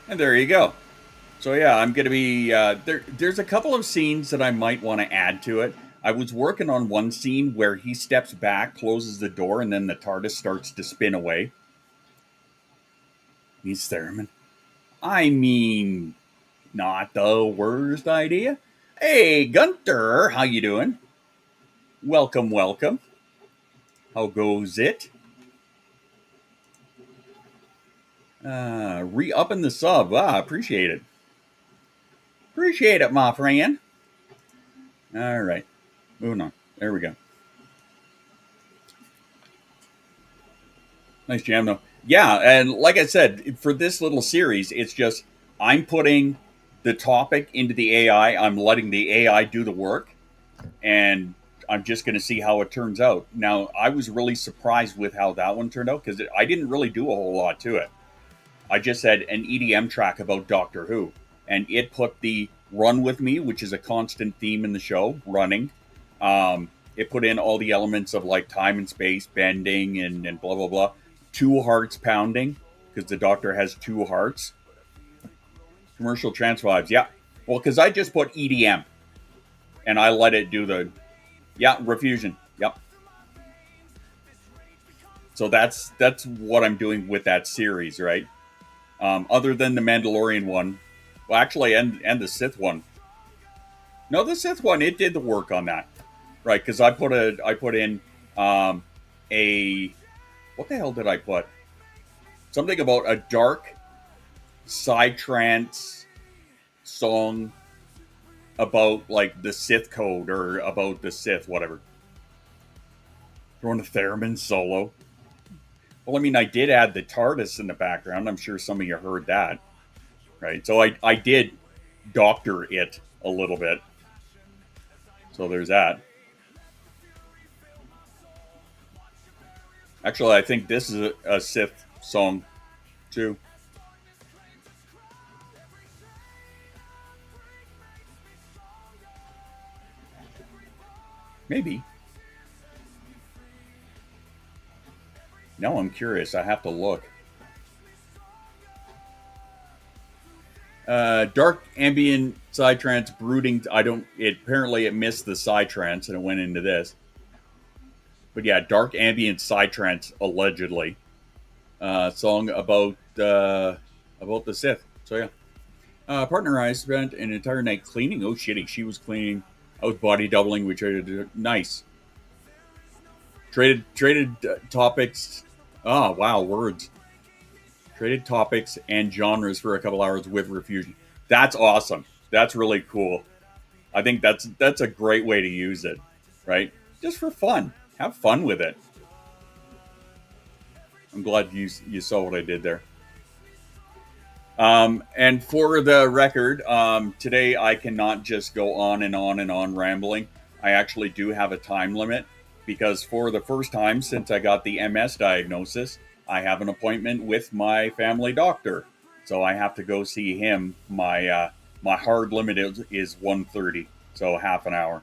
And there you go. So yeah, I'm going to be there's a couple of scenes that I might want to add to it. I was working on one scene where he steps back, closes the door, and then the TARDIS starts to spin away. He's theremin. I mean, not the worst idea. Hey, Gunter, how you doing? Welcome, welcome. How goes it? Re-upping the sub. Appreciate it. Appreciate it, my friend. All right. Moving on. There we go. Nice jam, though. Yeah, and like I said, for this little series, it's just I'm putting the topic into the AI. I'm letting the AI do the work, and I'm just going to see how it turns out. Now, I was really surprised with how that one turned out because I didn't really do a whole lot to it. I just had an EDM track about Doctor Who, and it put the Run With Me, which is a constant theme in the show, running. It put in all the elements of like time and space, bending, and blah, blah, blah. 2 hearts pounding, because the Doctor has 2 hearts. Commercial trance vibes, yeah. Well, because I just put EDM, and I let it do the, refusion, yep. So that's what I'm doing with that series, right? Other than the Mandalorian one, well, actually, and the Sith one. No, the Sith one, it did the work on that, right? Because I put in a what the hell did I put? Something about a dark psytrance song about like the Sith code or about the Sith, whatever. Throwing a theremin solo. Well, I mean, I did add the TARDIS in the background. I'm sure some of you heard that, right? So I did doctor it a little bit. So there's that. Actually, I think this is a Sith song, too. Maybe. Now I'm curious. I have to look. Dark ambient psytrance brooding. Apparently it missed the psytrance and it went into this. But yeah, dark ambient psytrance allegedly. Song about the Sith. So yeah. Partner I spent an entire night cleaning. Oh shitty, she was cleaning. I was body doubling. We traded nice. Traded topics. Oh wow, words. Traded topics and genres for a couple hours with Refusion. That's awesome. That's really cool. I think that's a great way to use it, right? Just for fun. Have fun with it. I'm glad you saw what I did there. And for the record, today I cannot just go on and on and on rambling. I actually do have a time limit. because for the first time since I got the MS diagnosis, I have an appointment with my family doctor. So I have to go see him. My hard limit is 1:30, so half an hour.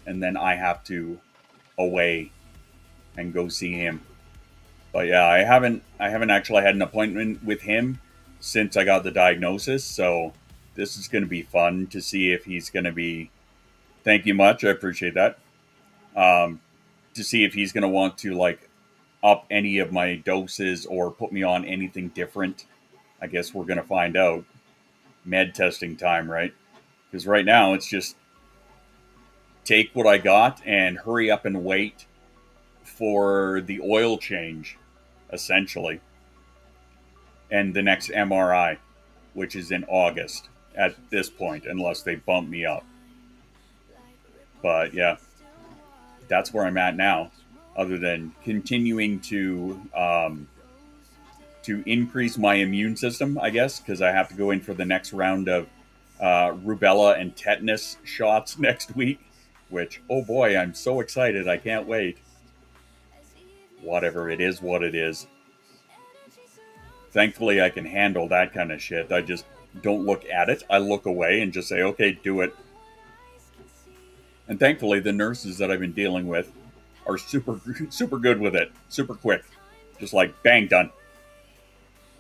And then I have to away and go see him. But yeah, I haven't actually had an appointment with him since I got the diagnosis, so this is going to be fun to see if he's going to be. Thank you much, I appreciate that. To see if he's going to want to like up any of my doses or put me on anything different. I guess we're going to find out. Med testing time, right? Because right now it's just take what I got and hurry up and wait for the oil change, essentially, and the next MRI, which is in August at this point, unless they bump me up. But yeah, that's where I'm at now, other than continuing to increase my immune system, I guess, because I have to go in for the next round of rubella and tetanus shots next week, which, oh boy, I'm so excited. I can't wait. Whatever, it is what it is. Thankfully, I can handle that kind of shit. I just don't look at it. I look away and just say, okay, do it. And thankfully, the nurses that I've been dealing with are super good with it. Super quick. Just like, bang, done.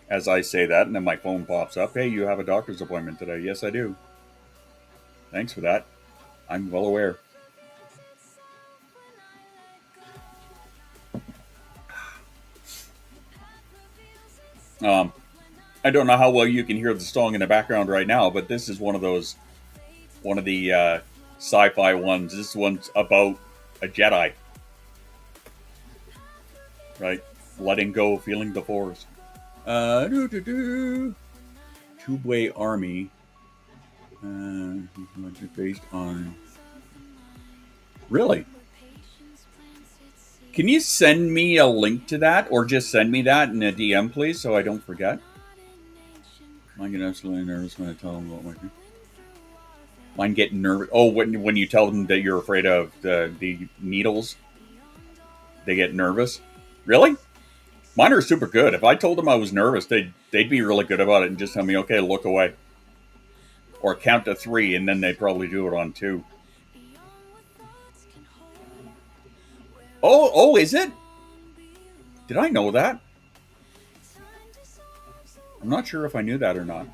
As I say that, and then my phone pops up. Hey, you have a doctor's appointment today. Yes, I do. Thanks for that. I'm well aware. I don't know how well you can hear the song in the background right now, but this is one of the sci-fi ones. This one's about a Jedi, right? Letting go, feeling the Force. Tubeway Army. Based on. Really? Can you send me a link to that, or just send me that in a DM, please, so I don't forget? I get absolutely nervous when I tell them about my. Mine get nervous. Oh, when you tell them that you're afraid of the needles, they get nervous. Really? Mine are super good. If I told them I was nervous, they'd be really good about it and just tell me, okay, look away, or count to 3, and then they'd probably do it on 2. Oh, is it? Did I know that? I'm not sure if I knew that or not.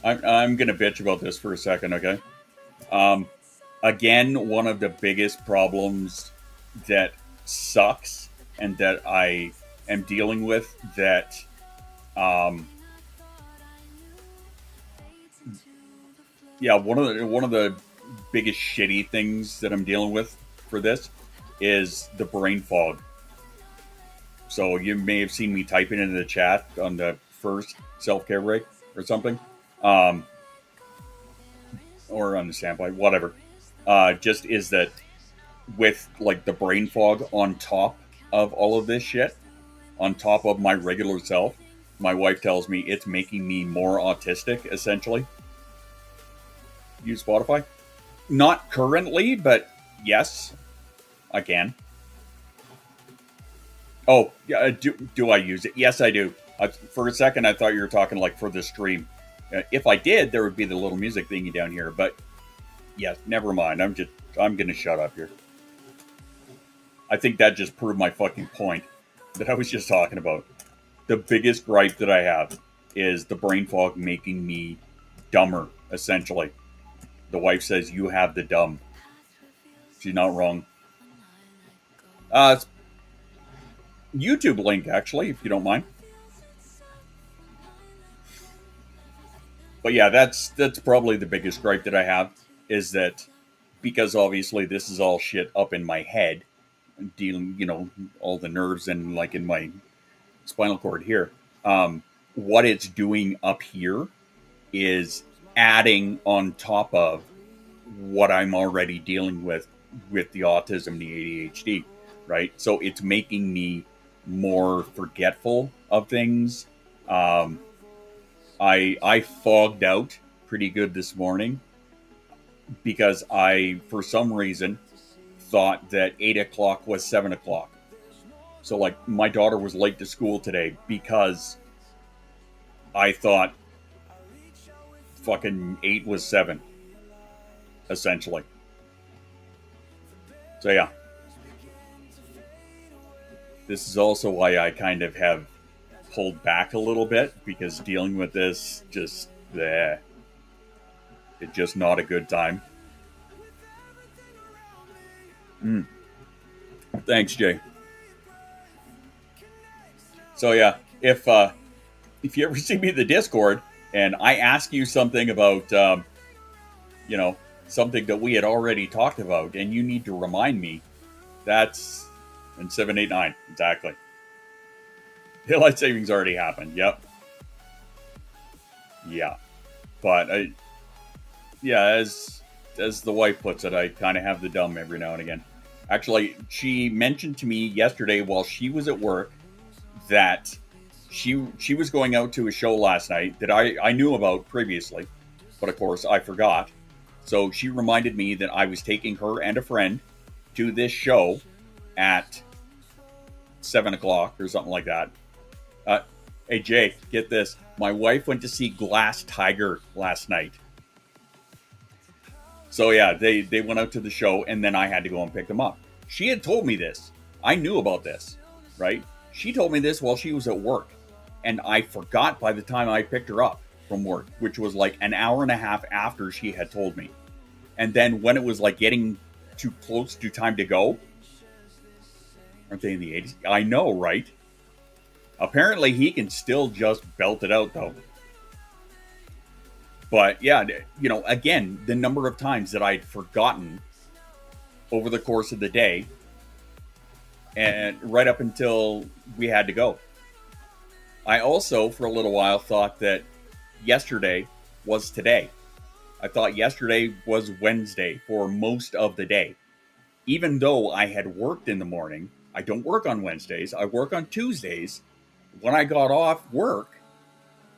I'm going to bitch about this for a second, okay? Again, one of the biggest problems that sucks and that I am dealing with that... one of the biggest shitty things that I'm dealing with for this is the brain fog. So you may have seen me typing into the chat on the first self-care break or something, or on the standby, whatever. Just is that with like the brain fog on top of all of this shit, on top of my regular self, my wife tells me it's making me more autistic, essentially. Use Spotify? Not currently, but yes, I can. Oh, yeah, do I use it? Yes, I do. For a second, I thought you were talking like for the stream. If I did, there would be the little music thingy down here. But yeah, never mind. I'm going to shut up here. I think that just proved my fucking point that I was just talking about. The biggest gripe that I have is the brain fog making me dumber, essentially. The wife says, you have the dumb. She's not wrong. It's YouTube link, actually, if you don't mind. But yeah, that's probably the biggest gripe that I have, is that because obviously this is all shit up in my head, dealing, all the nerves and like in my spinal cord here. What it's doing up here is adding on top of what I'm already dealing with the autism, the ADHD, right? So it's making me more forgetful of things. I fogged out pretty good this morning. because I, for some reason, thought that 8 o'clock was 7 o'clock. So, like, my daughter was late to school today because I thought fucking 8 was 7, essentially. So, yeah. This is also why I kind of have pulled back a little bit, because dealing with this just, it's just not a good time. Thanks, Jay. So yeah, if you ever see me in the Discord and I ask you something about, something that we had already talked about, and you need to remind me, that's in 789 exactly. Daylight savings already happened. Yep. Yeah, but as the wife puts it, I kind of have the dumb every now and again. Actually, she mentioned to me yesterday while she was at work that she was going out to a show last night that I knew about previously, but of course I forgot. So she reminded me that I was taking her and a friend to this show at 7 o'clock or something like that. Hey Jay, get this. My wife went to see Glass Tiger last night. So yeah, they went out to the show, and then I had to go and pick them up. She had told me this. I knew about this, right? She told me this while she was at work, and I forgot by the time I picked her up from work, which was like an hour and a half after she had told me. And then when it was like getting too close to time to go, aren't they in the 80s? I know, right? Apparently he can still just belt it out though. But yeah, again, the number of times that I'd forgotten over the course of the day, and right up until we had to go. I also, for a little while, thought that yesterday was today. I thought yesterday was Wednesday for most of the day. Even though I had worked in the morning, I don't work on Wednesdays, I work on Tuesdays. When I got off work,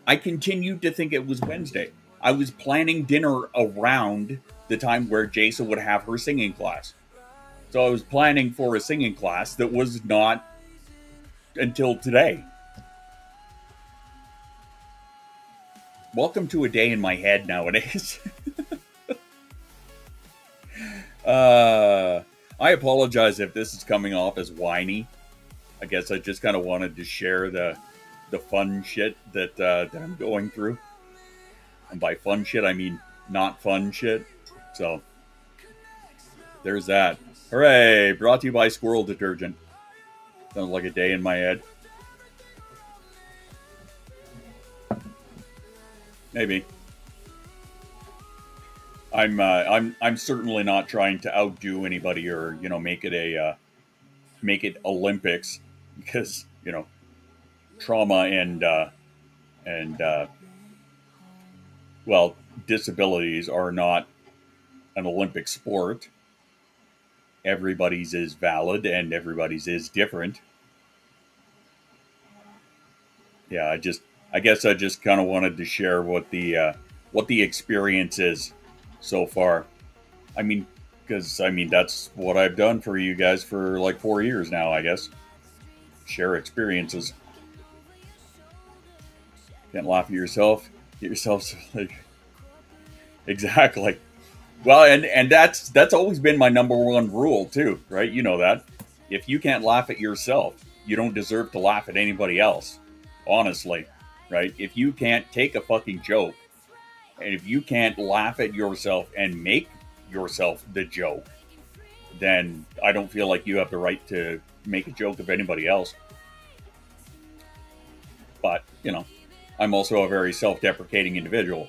I continued to think it was Wednesday. I was planning dinner around the time where Jason would have her singing class. So I was planning for a singing class that was not until today. Welcome to a day in my head nowadays. I apologize if this is coming off as whiny. I guess I just kind of wanted to share the fun shit that I'm going through. And by fun shit, I mean not fun shit. So, there's that. Hooray! Brought to you by SquirrelDetergent. Sounds like a day in my head. Maybe. I'm certainly not trying to outdo anybody or make it Olympics, because trauma and disabilities are not an Olympic sport. Everybody's is valid and everybody's is different. Yeah, I guess I just kind of wanted to share what the experience is so far. I mean, because that's what I've done for you guys for like 4 years now, I guess. Share experiences. Can't laugh at yourself. Get yourself like exactly. Well, and that's always been my number one rule too, right? You know that. If you can't laugh at yourself, you don't deserve to laugh at anybody else. Honestly, right? If you can't take a fucking joke, and if you can't laugh at yourself and make yourself the joke, then I don't feel like you have the right to make a joke of anybody else. But, I'm also a very self-deprecating individual.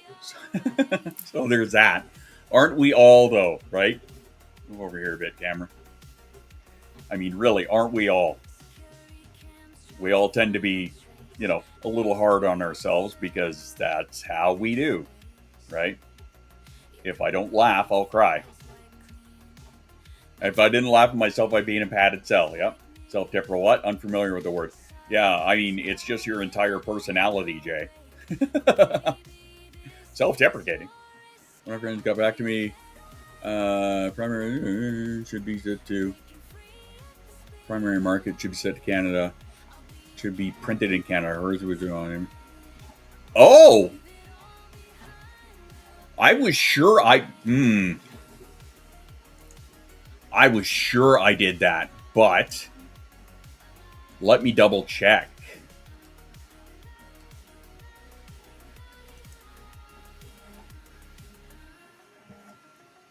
So there's that. Aren't we all, though, right? Move over here a bit, camera. I mean, really, aren't we all? We all tend to be, a little hard on ourselves because that's how we do, right? If I don't laugh, I'll cry. If I didn't laugh at myself, I'd be in a padded cell. Yep. Self-deprecating what? Unfamiliar with the word. Yeah, I mean, it's just your entire personality, Jay. Self-deprecating. One of my friends got back to me Primary should be set to. Primary market should be set to Canada. Should be printed in Canada. Hers was on him. Oh! I was sure I was sure I did that, but let me double check.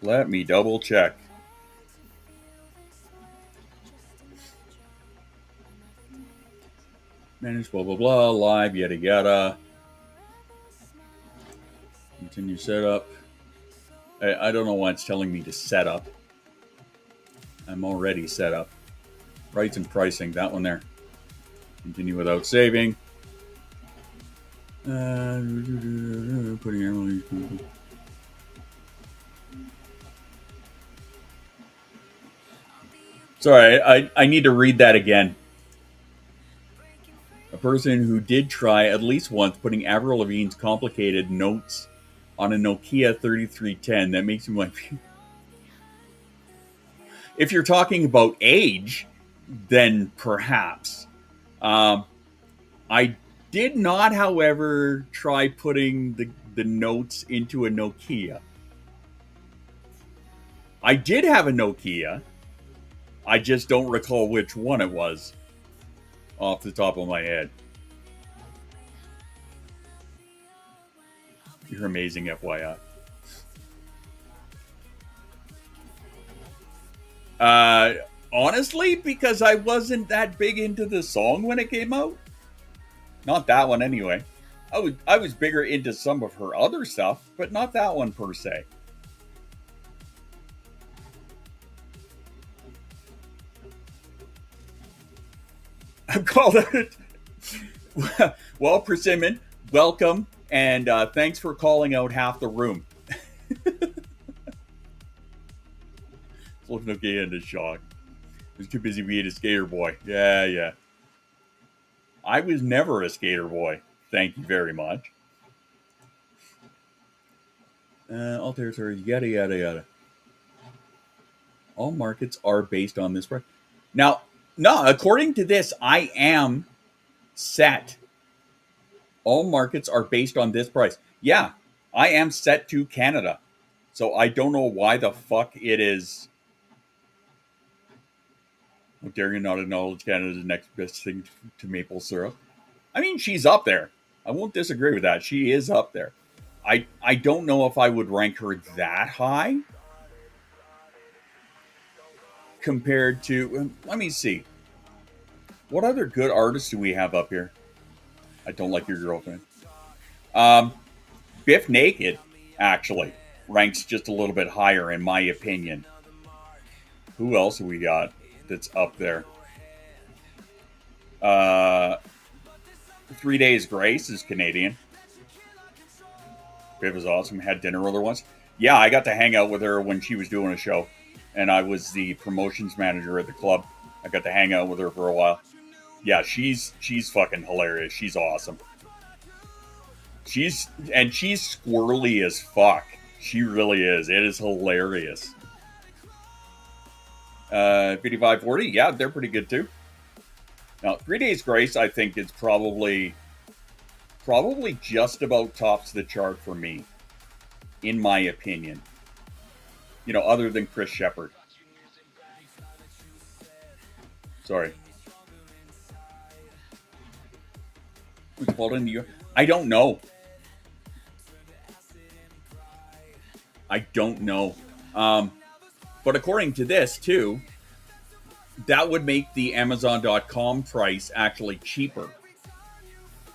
Let me double check. Manage blah blah blah, live yada yada. Continue setup. I don't know why it's telling me to set up. I'm already set up. Rights and pricing, that one there. Continue without saving. Putting Emily. Sorry, I need to read that again. A person who did try at least once putting Avril Lavigne's complicated notes on a Nokia 3310. That makes me like... If you're talking about age, then perhaps. I did not, however, try putting the notes into a Nokia. I did have a Nokia. I just don't recall which one it was off the top of my head. You're amazing, FYI. Honestly, because I wasn't that big into the song when it came out. Not that one, anyway. I was bigger into some of her other stuff, but not that one per se. I'm called it. Well, Persimmon, welcome, and thanks for calling out half the room. Looking okay into shock. I was too busy being a skater boy. Yeah. I was never a skater boy. Thank you very much. All territories, yada yada yada. All markets are based on this price. Now, no, according to this, I am set. All markets are based on this price. Yeah, I am set to Canada. So I don't know why the fuck it is. How dare you not acknowledge Canada's next best thing to maple syrup? I mean, she's up there. I won't disagree with that. She is up there. I don't know if I would rank her that high compared to, let me see. What other good artists do we have up here? I don't like your girlfriend. Biff Naked, actually, ranks just a little bit higher in my opinion. Who else have we got that's up there? 3 Days Grace is Canadian. Biff is awesome. Had dinner with her once. Yeah, I got to hang out with her when she was doing a show. And I was the promotions manager at the club. I got to hang out with her for a while. Yeah, she's fucking hilarious. She's awesome. She's squirrely as fuck. She really is. It is hilarious. 5540, yeah, they're pretty good too. Now, 3 Days Grace, I think, is probably just about tops the chart for me, in my opinion. You know, other than Chris Shepard. Sorry. Who's called in New York? I don't know. But according to this, too, that would make the Amazon.com price actually cheaper.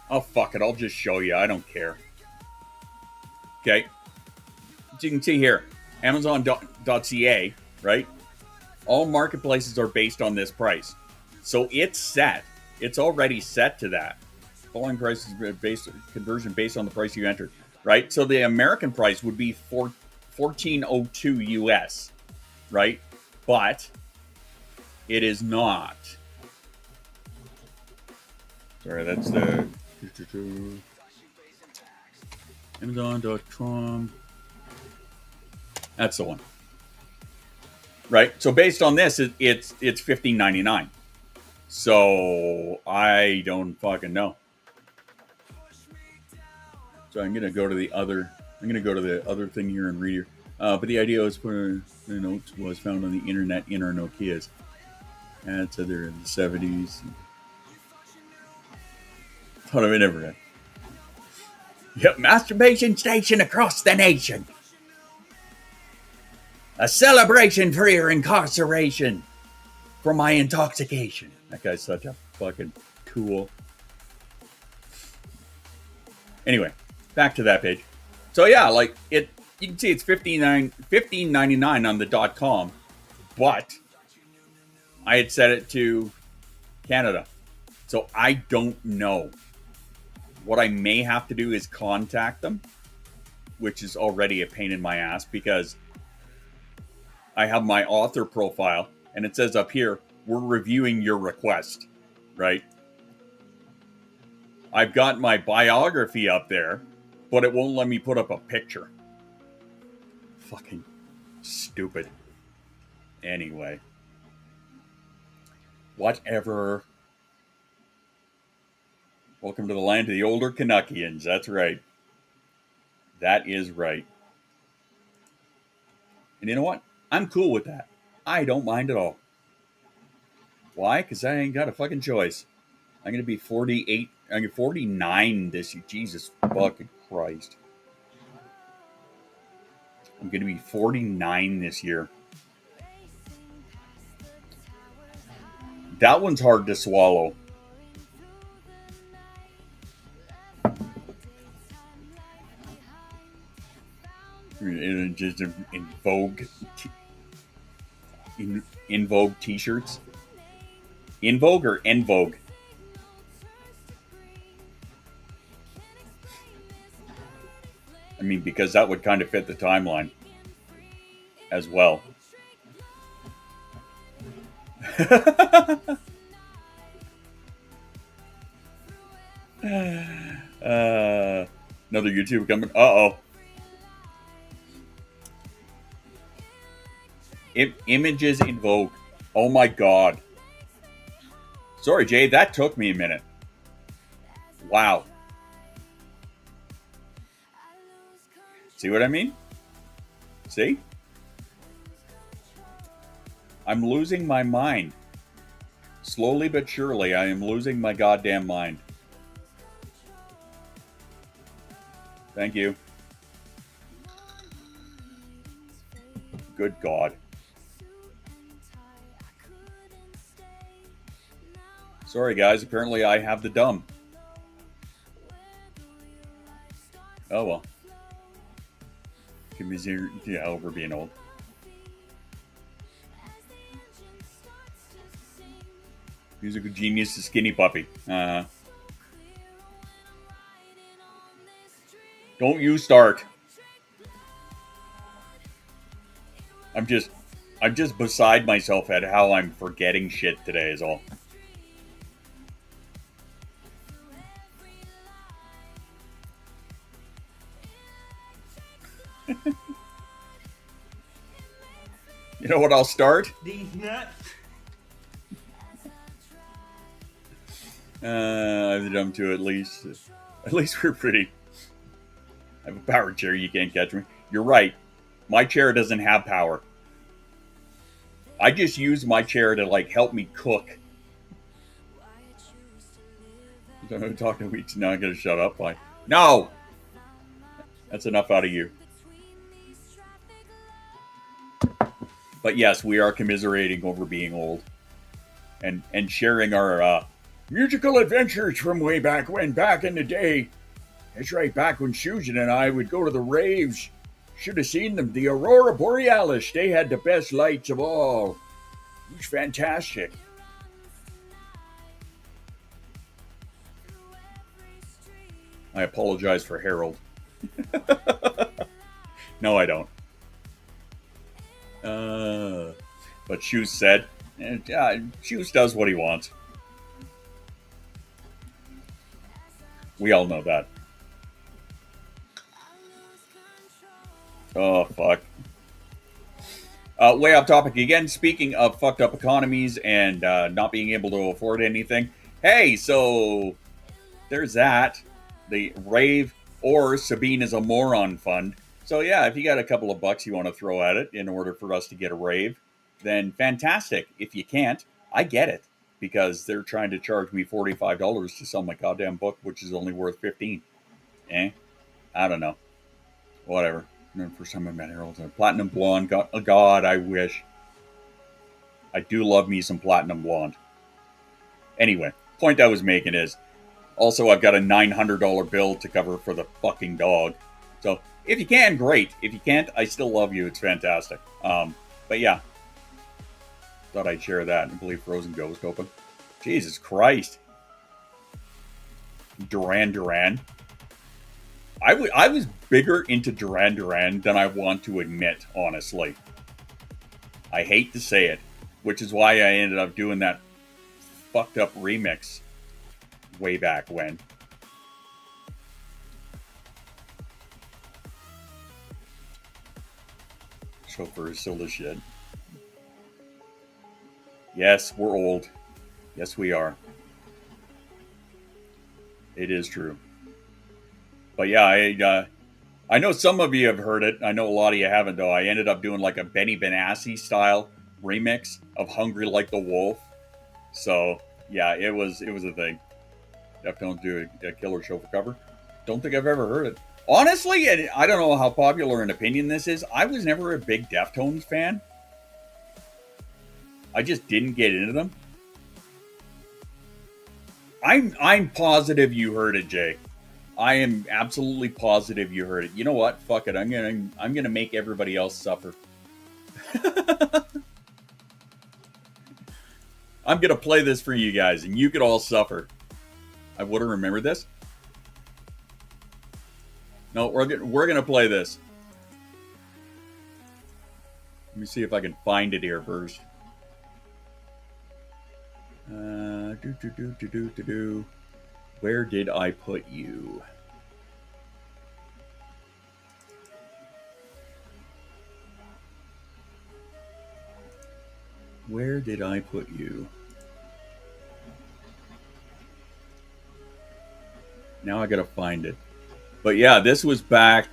Oh, fuck it. I'll just show you. I don't care. Okay. So you can see here, Amazon.ca, right? All marketplaces are based on this price. So it's set. It's already set to that. Following price is conversion based on the price you entered, right? So the American price would be $14.02 US, right? But it is not. Sorry, that's the Amazon.com. That's the one. right? So based on this, it's $15.99. So I don't fucking know. So I'm gonna go to the other. I'm gonna go to the other thing here and read here. But the idea was for the notes was found on the internet in our Nokias. And so they're in the 70s. Thought of it never read. Yep, masturbation station across the nation. A celebration for your incarceration. For my intoxication. That guy's such a fucking tool. Anyway, back to that page. So yeah, like it, you can see it's $15.99 on the .com, but I had set it to Canada, so I don't know. What I may have to do is contact them, which is already a pain in my ass because I have my author profile and it says up here, we're reviewing your request, right? I've got my biography up there, but it won't let me put up a picture. Fucking stupid. Anyway. Whatever. Welcome to the land of the older Canuckians. That's right. That is right. And you know what? I'm cool with that. I don't mind at all. Why? Because I ain't got a fucking choice. I'm going to be 48. I'm 49 this year. Jesus fucking Christ. I'm going to be 49 this year. That one's hard to swallow. Just in Vogue, in Vogue t-shirts. In Vogue or en Vogue? I mean, because that would kind of fit the timeline as well. Another YouTube coming. Uh-oh. Images in Vogue. Oh my god. Sorry, Jay, that took me a minute. Wow. See what I mean? See? I'm losing my mind. Slowly but surely, I am losing my goddamn mind. Thank you. Good God. Sorry, guys. Apparently, I have the dumb. Oh, well. Give me zero. Yeah, over being old. Musical genius to skinny puppy. Don't you start. I'm just beside myself at how I'm forgetting shit today is all. You know what I'll start? These nuts. I've done to at least we're pretty. I have a power chair, you can't catch me. You're right. My chair doesn't have power. I just use my chair to like help me cook. I'm talking to weeks now. I'm gonna shut up. Like, no. That's enough out of you. But yes, we are commiserating over being old, and sharing our musical adventures from way back when, back in the day. That's right, back when Susan and I would go to the raves. Should have seen them. The Aurora Borealis. They had the best lights of all. It was fantastic. I apologize for Harold. No, I don't. But Shoes said, Shoes does what he wants. We all know that. Oh, fuck. Way off topic again. Speaking of fucked up economies and not being able to afford anything. Hey, so there's that. The Rave or Sabine is a Moron Fund. So yeah, if you got a couple of bucks you want to throw at it in order for us to get a rave, then fantastic. If you can't, I get it. Because they're trying to charge me $45 to sell my goddamn book, which is only worth $15. I don't know. Whatever. First time I met Harold. Platinum Blonde. God, I wish. I do love me some Platinum Blonde. Anyway, point I was making is, also I've got a $900 bill to cover for the fucking dog. So, if you can, great. If you can't, I still love you. It's fantastic. But yeah. Thought I'd share that and believe Frozen Ghost open. Jesus Christ. Duran Duran. I was bigger into Duran Duran than I want to admit, honestly. I hate to say it, which is why I ended up doing that fucked up remix way back when. Chauffeur is still the shit. Yes, we're old. Yes, we are. It is true. But yeah, I know some of you have heard it. I know a lot of you haven't, though. I ended up doing like a Benny Benassi style remix of Hungry Like the Wolf. So, yeah, it was a thing. Deftones do a killer show for cover. Don't think I've ever heard it. Honestly, and I don't know how popular an opinion this is, I was never a big Deftones fan. I just didn't get into them. I'm positive you heard it, Jay. I am absolutely positive you heard it. You know what? Fuck it. I'm gonna make everybody else suffer. I'm gonna play this for you guys, and you could all suffer. I would have remembered this. No, we're gonna play this. Let me see if I can find it here first. Where did I put you? Where did I put you? Now I gotta find it. But yeah, this was back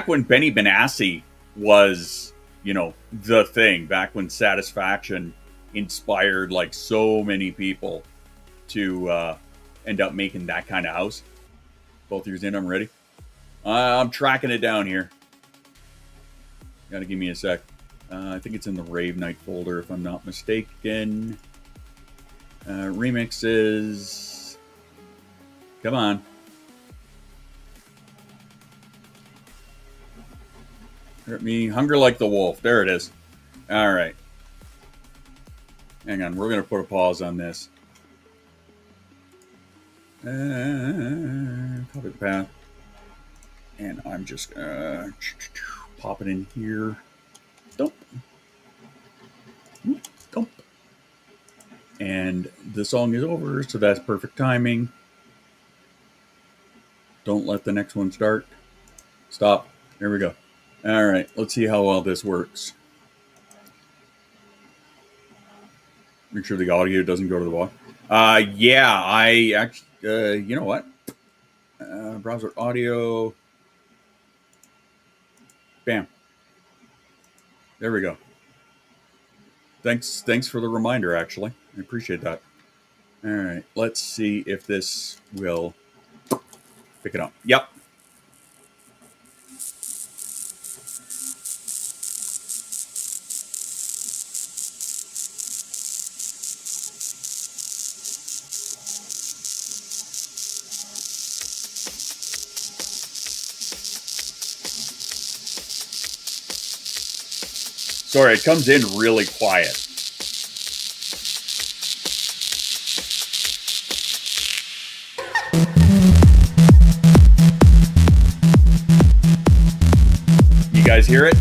when Benny Benassi was, you know, the thing. Back when Satisfaction inspired like so many people to end up making that kind of house. Both ears in, I'm ready. I'm tracking it down here. Gotta give me a sec. I think it's in the Rave Night folder if I'm not mistaken. Remixes. Come on. Hurt me. Hunger Like the Wolf. There it is. Alright. Hang on. We're going to put a pause on this. Copy the path. And I'm just pop it in here. Dump. Dump. And the song is over, so that's perfect timing. Don't let the next one start. Stop. There we go. All right, let's see how well this works. Make sure the audio doesn't go to the wall. Yeah, I actually, you know what? Browser audio. Bam. There we go. Thanks for the reminder, actually. I appreciate that. All right, let's see if this will pick it up. Yep. Sorry, it comes in really quiet. You guys hear it?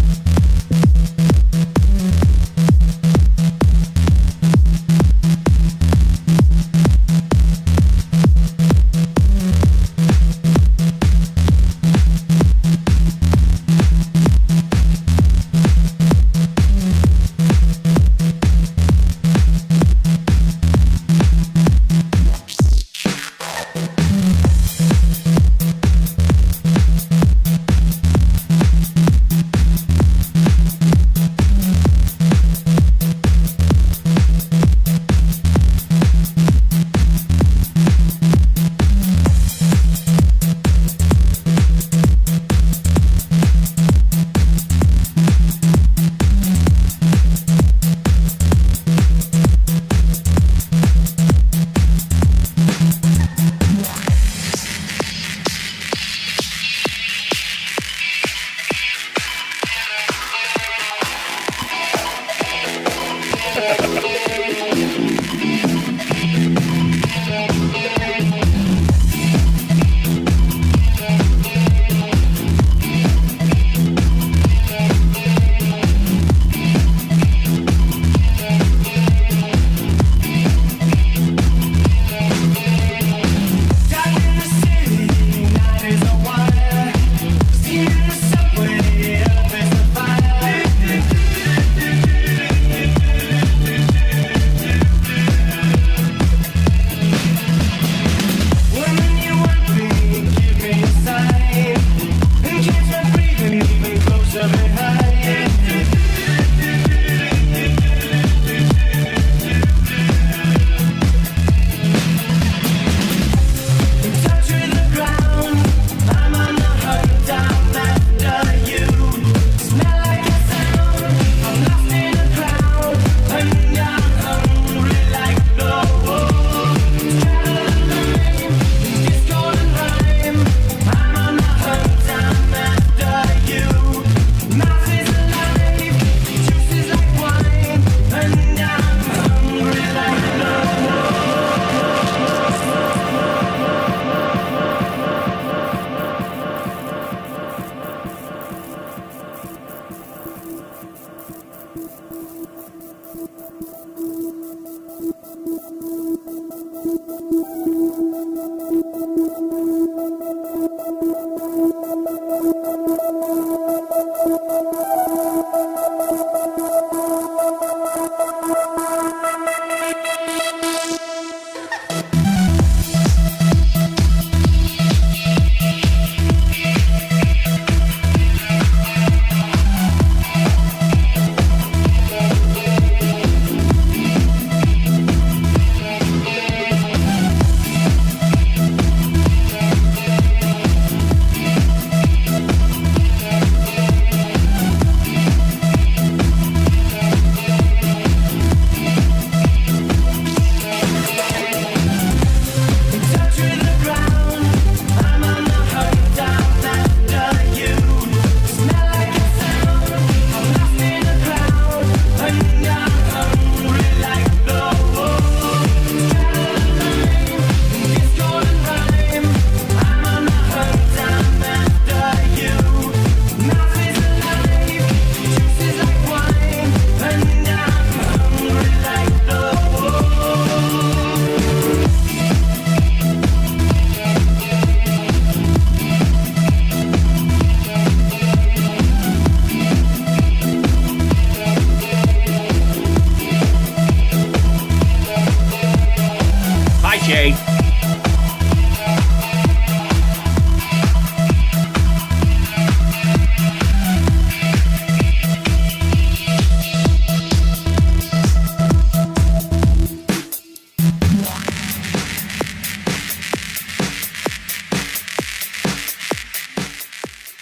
Hi, Shay.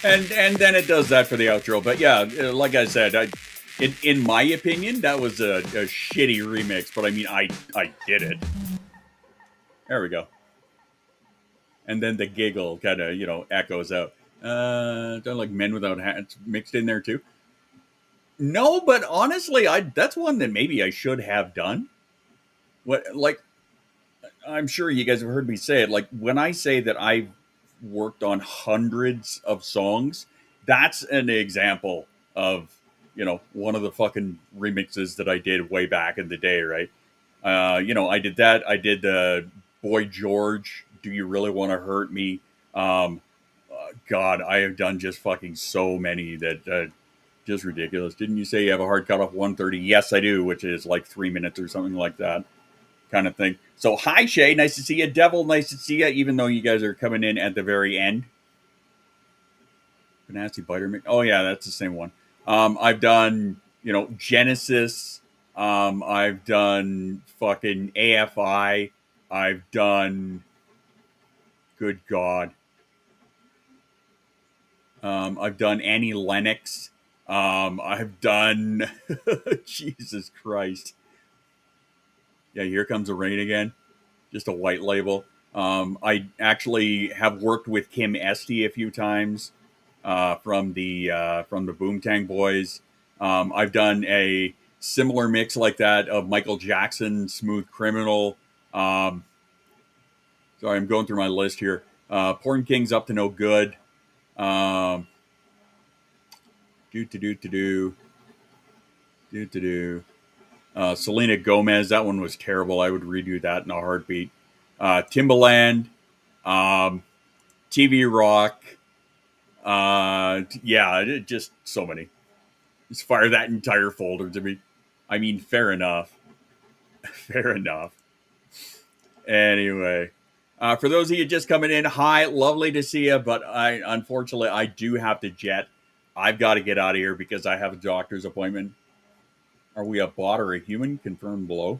And then it does that for the outro. But yeah, like I said, in my opinion, that was a shitty remix. But I mean, I did it. There we go. And then the giggle kind of, echoes out. Don't like Men Without Hats mixed in there too. No, but honestly, that's one that maybe I should have done. I'm sure you guys have heard me say it. Like, when I say that I've worked on hundreds of songs, that's an example of, one of the fucking remixes that I did way back in the day, right? I did that. I did Boy George, Do You Really Want to Hurt Me? God, I have done just fucking so many that just ridiculous. Didn't you say you have a hard cut off 130? Yes, I do, which is like 3 minutes or something like that kind of thing. So, hi, Shay. Nice to see you. Devil, nice to see you, even though you guys are coming in at the very end. Nasty Biter mix. Oh, yeah, that's the same one. I've done, Genesis. I've done fucking AFI. I've done, good God. I've done Annie Lennox. I've done, Jesus Christ. Yeah, Here Comes the Rain again. Just a white label. I actually have worked with Kim Esty a few times from the Boomtang Boys. I've done a similar mix like that of Michael Jackson, Smooth Criminal. Sorry, I'm going through my list here. Porn King's Up to No Good. Selena Gomez, that one was terrible. I would redo that in a heartbeat. Timbaland, TV Rock. Just so many. Just fire that entire folder to me. I mean, fair enough. Fair enough. Anyway, for those of you just coming in, hi, lovely to see you. But unfortunately, I do have to jet. I've got to get out of here because I have a doctor's appointment. Are we a bot or a human? Confirm below.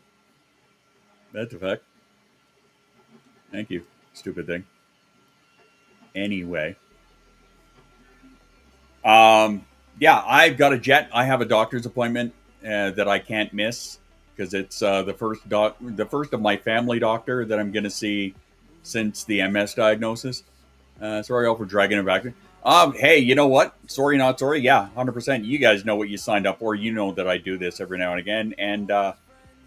That's a fact. Thank you. Stupid thing. Anyway. I've got a jet. I have a doctor's appointment that I can't miss because it's the first of my family doctor that I'm going to see since the MS diagnosis. Sorry all for dragging it back. Hey, you know what? Sorry, not sorry. Yeah, 100%. You guys know what you signed up for. You know that I do this every now and again. And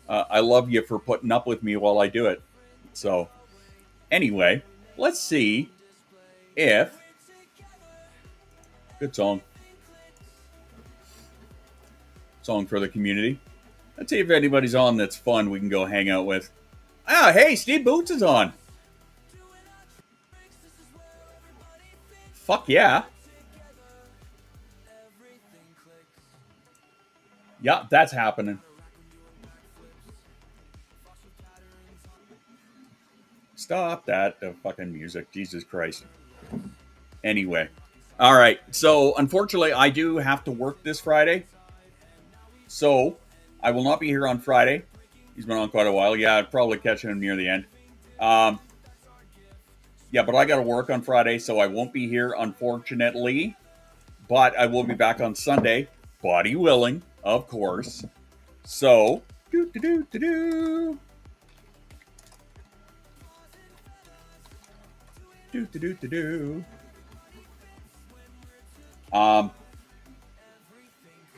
I love you for putting up with me while I do it. So, anyway, let's see if... Good song. Song for the community. Let's see if anybody's on that's fun we can go hang out with. Ah, hey, Steve Boots is on. Fuck yeah. Yeah, that's happening. Stop that fucking music. Jesus Christ. Anyway. All right. So, unfortunately, I do have to work this Friday. So, I will not be here on Friday. He's been on quite a while. Yeah, I'd probably catch him near the end. Yeah, but I got to work on Friday, so I won't be here, unfortunately. But I will be back on Sunday, body willing, of course. So, do. Come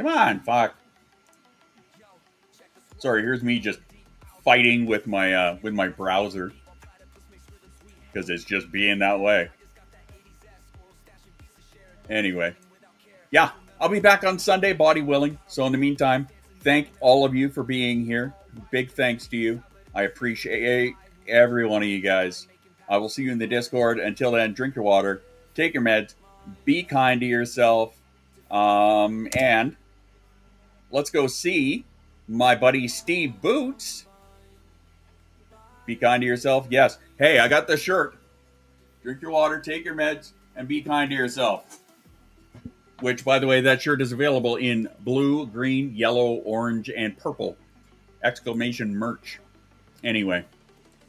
on, fuck. Sorry, here's me just fighting with my browser because it's just being that way. Anyway, yeah, I'll be back on Sunday, body willing. So in the meantime, thank all of you for being here. Big thanks to you. I appreciate every one of you guys. I will see you in the Discord. Until then, drink your water, take your meds, be kind to yourself, and let's go see my buddy Steve Boots. Be kind to yourself. Yes. Hey, I got the shirt. Drink your water, take your meds, and be kind to yourself. Which, by the way, that shirt is available in blue, green, yellow, orange, and purple. Exclamation merch. Anyway,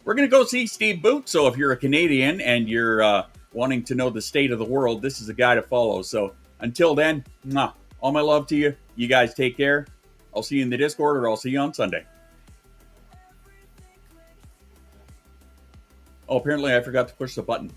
we're going to go see Steve Boots. So if you're a Canadian and you're wanting to know the state of the world, this is a guy to follow. So until then, all my love to you. You guys take care. I'll see you in the Discord, or I'll see you on Sunday. Oh, apparently I forgot to push the button.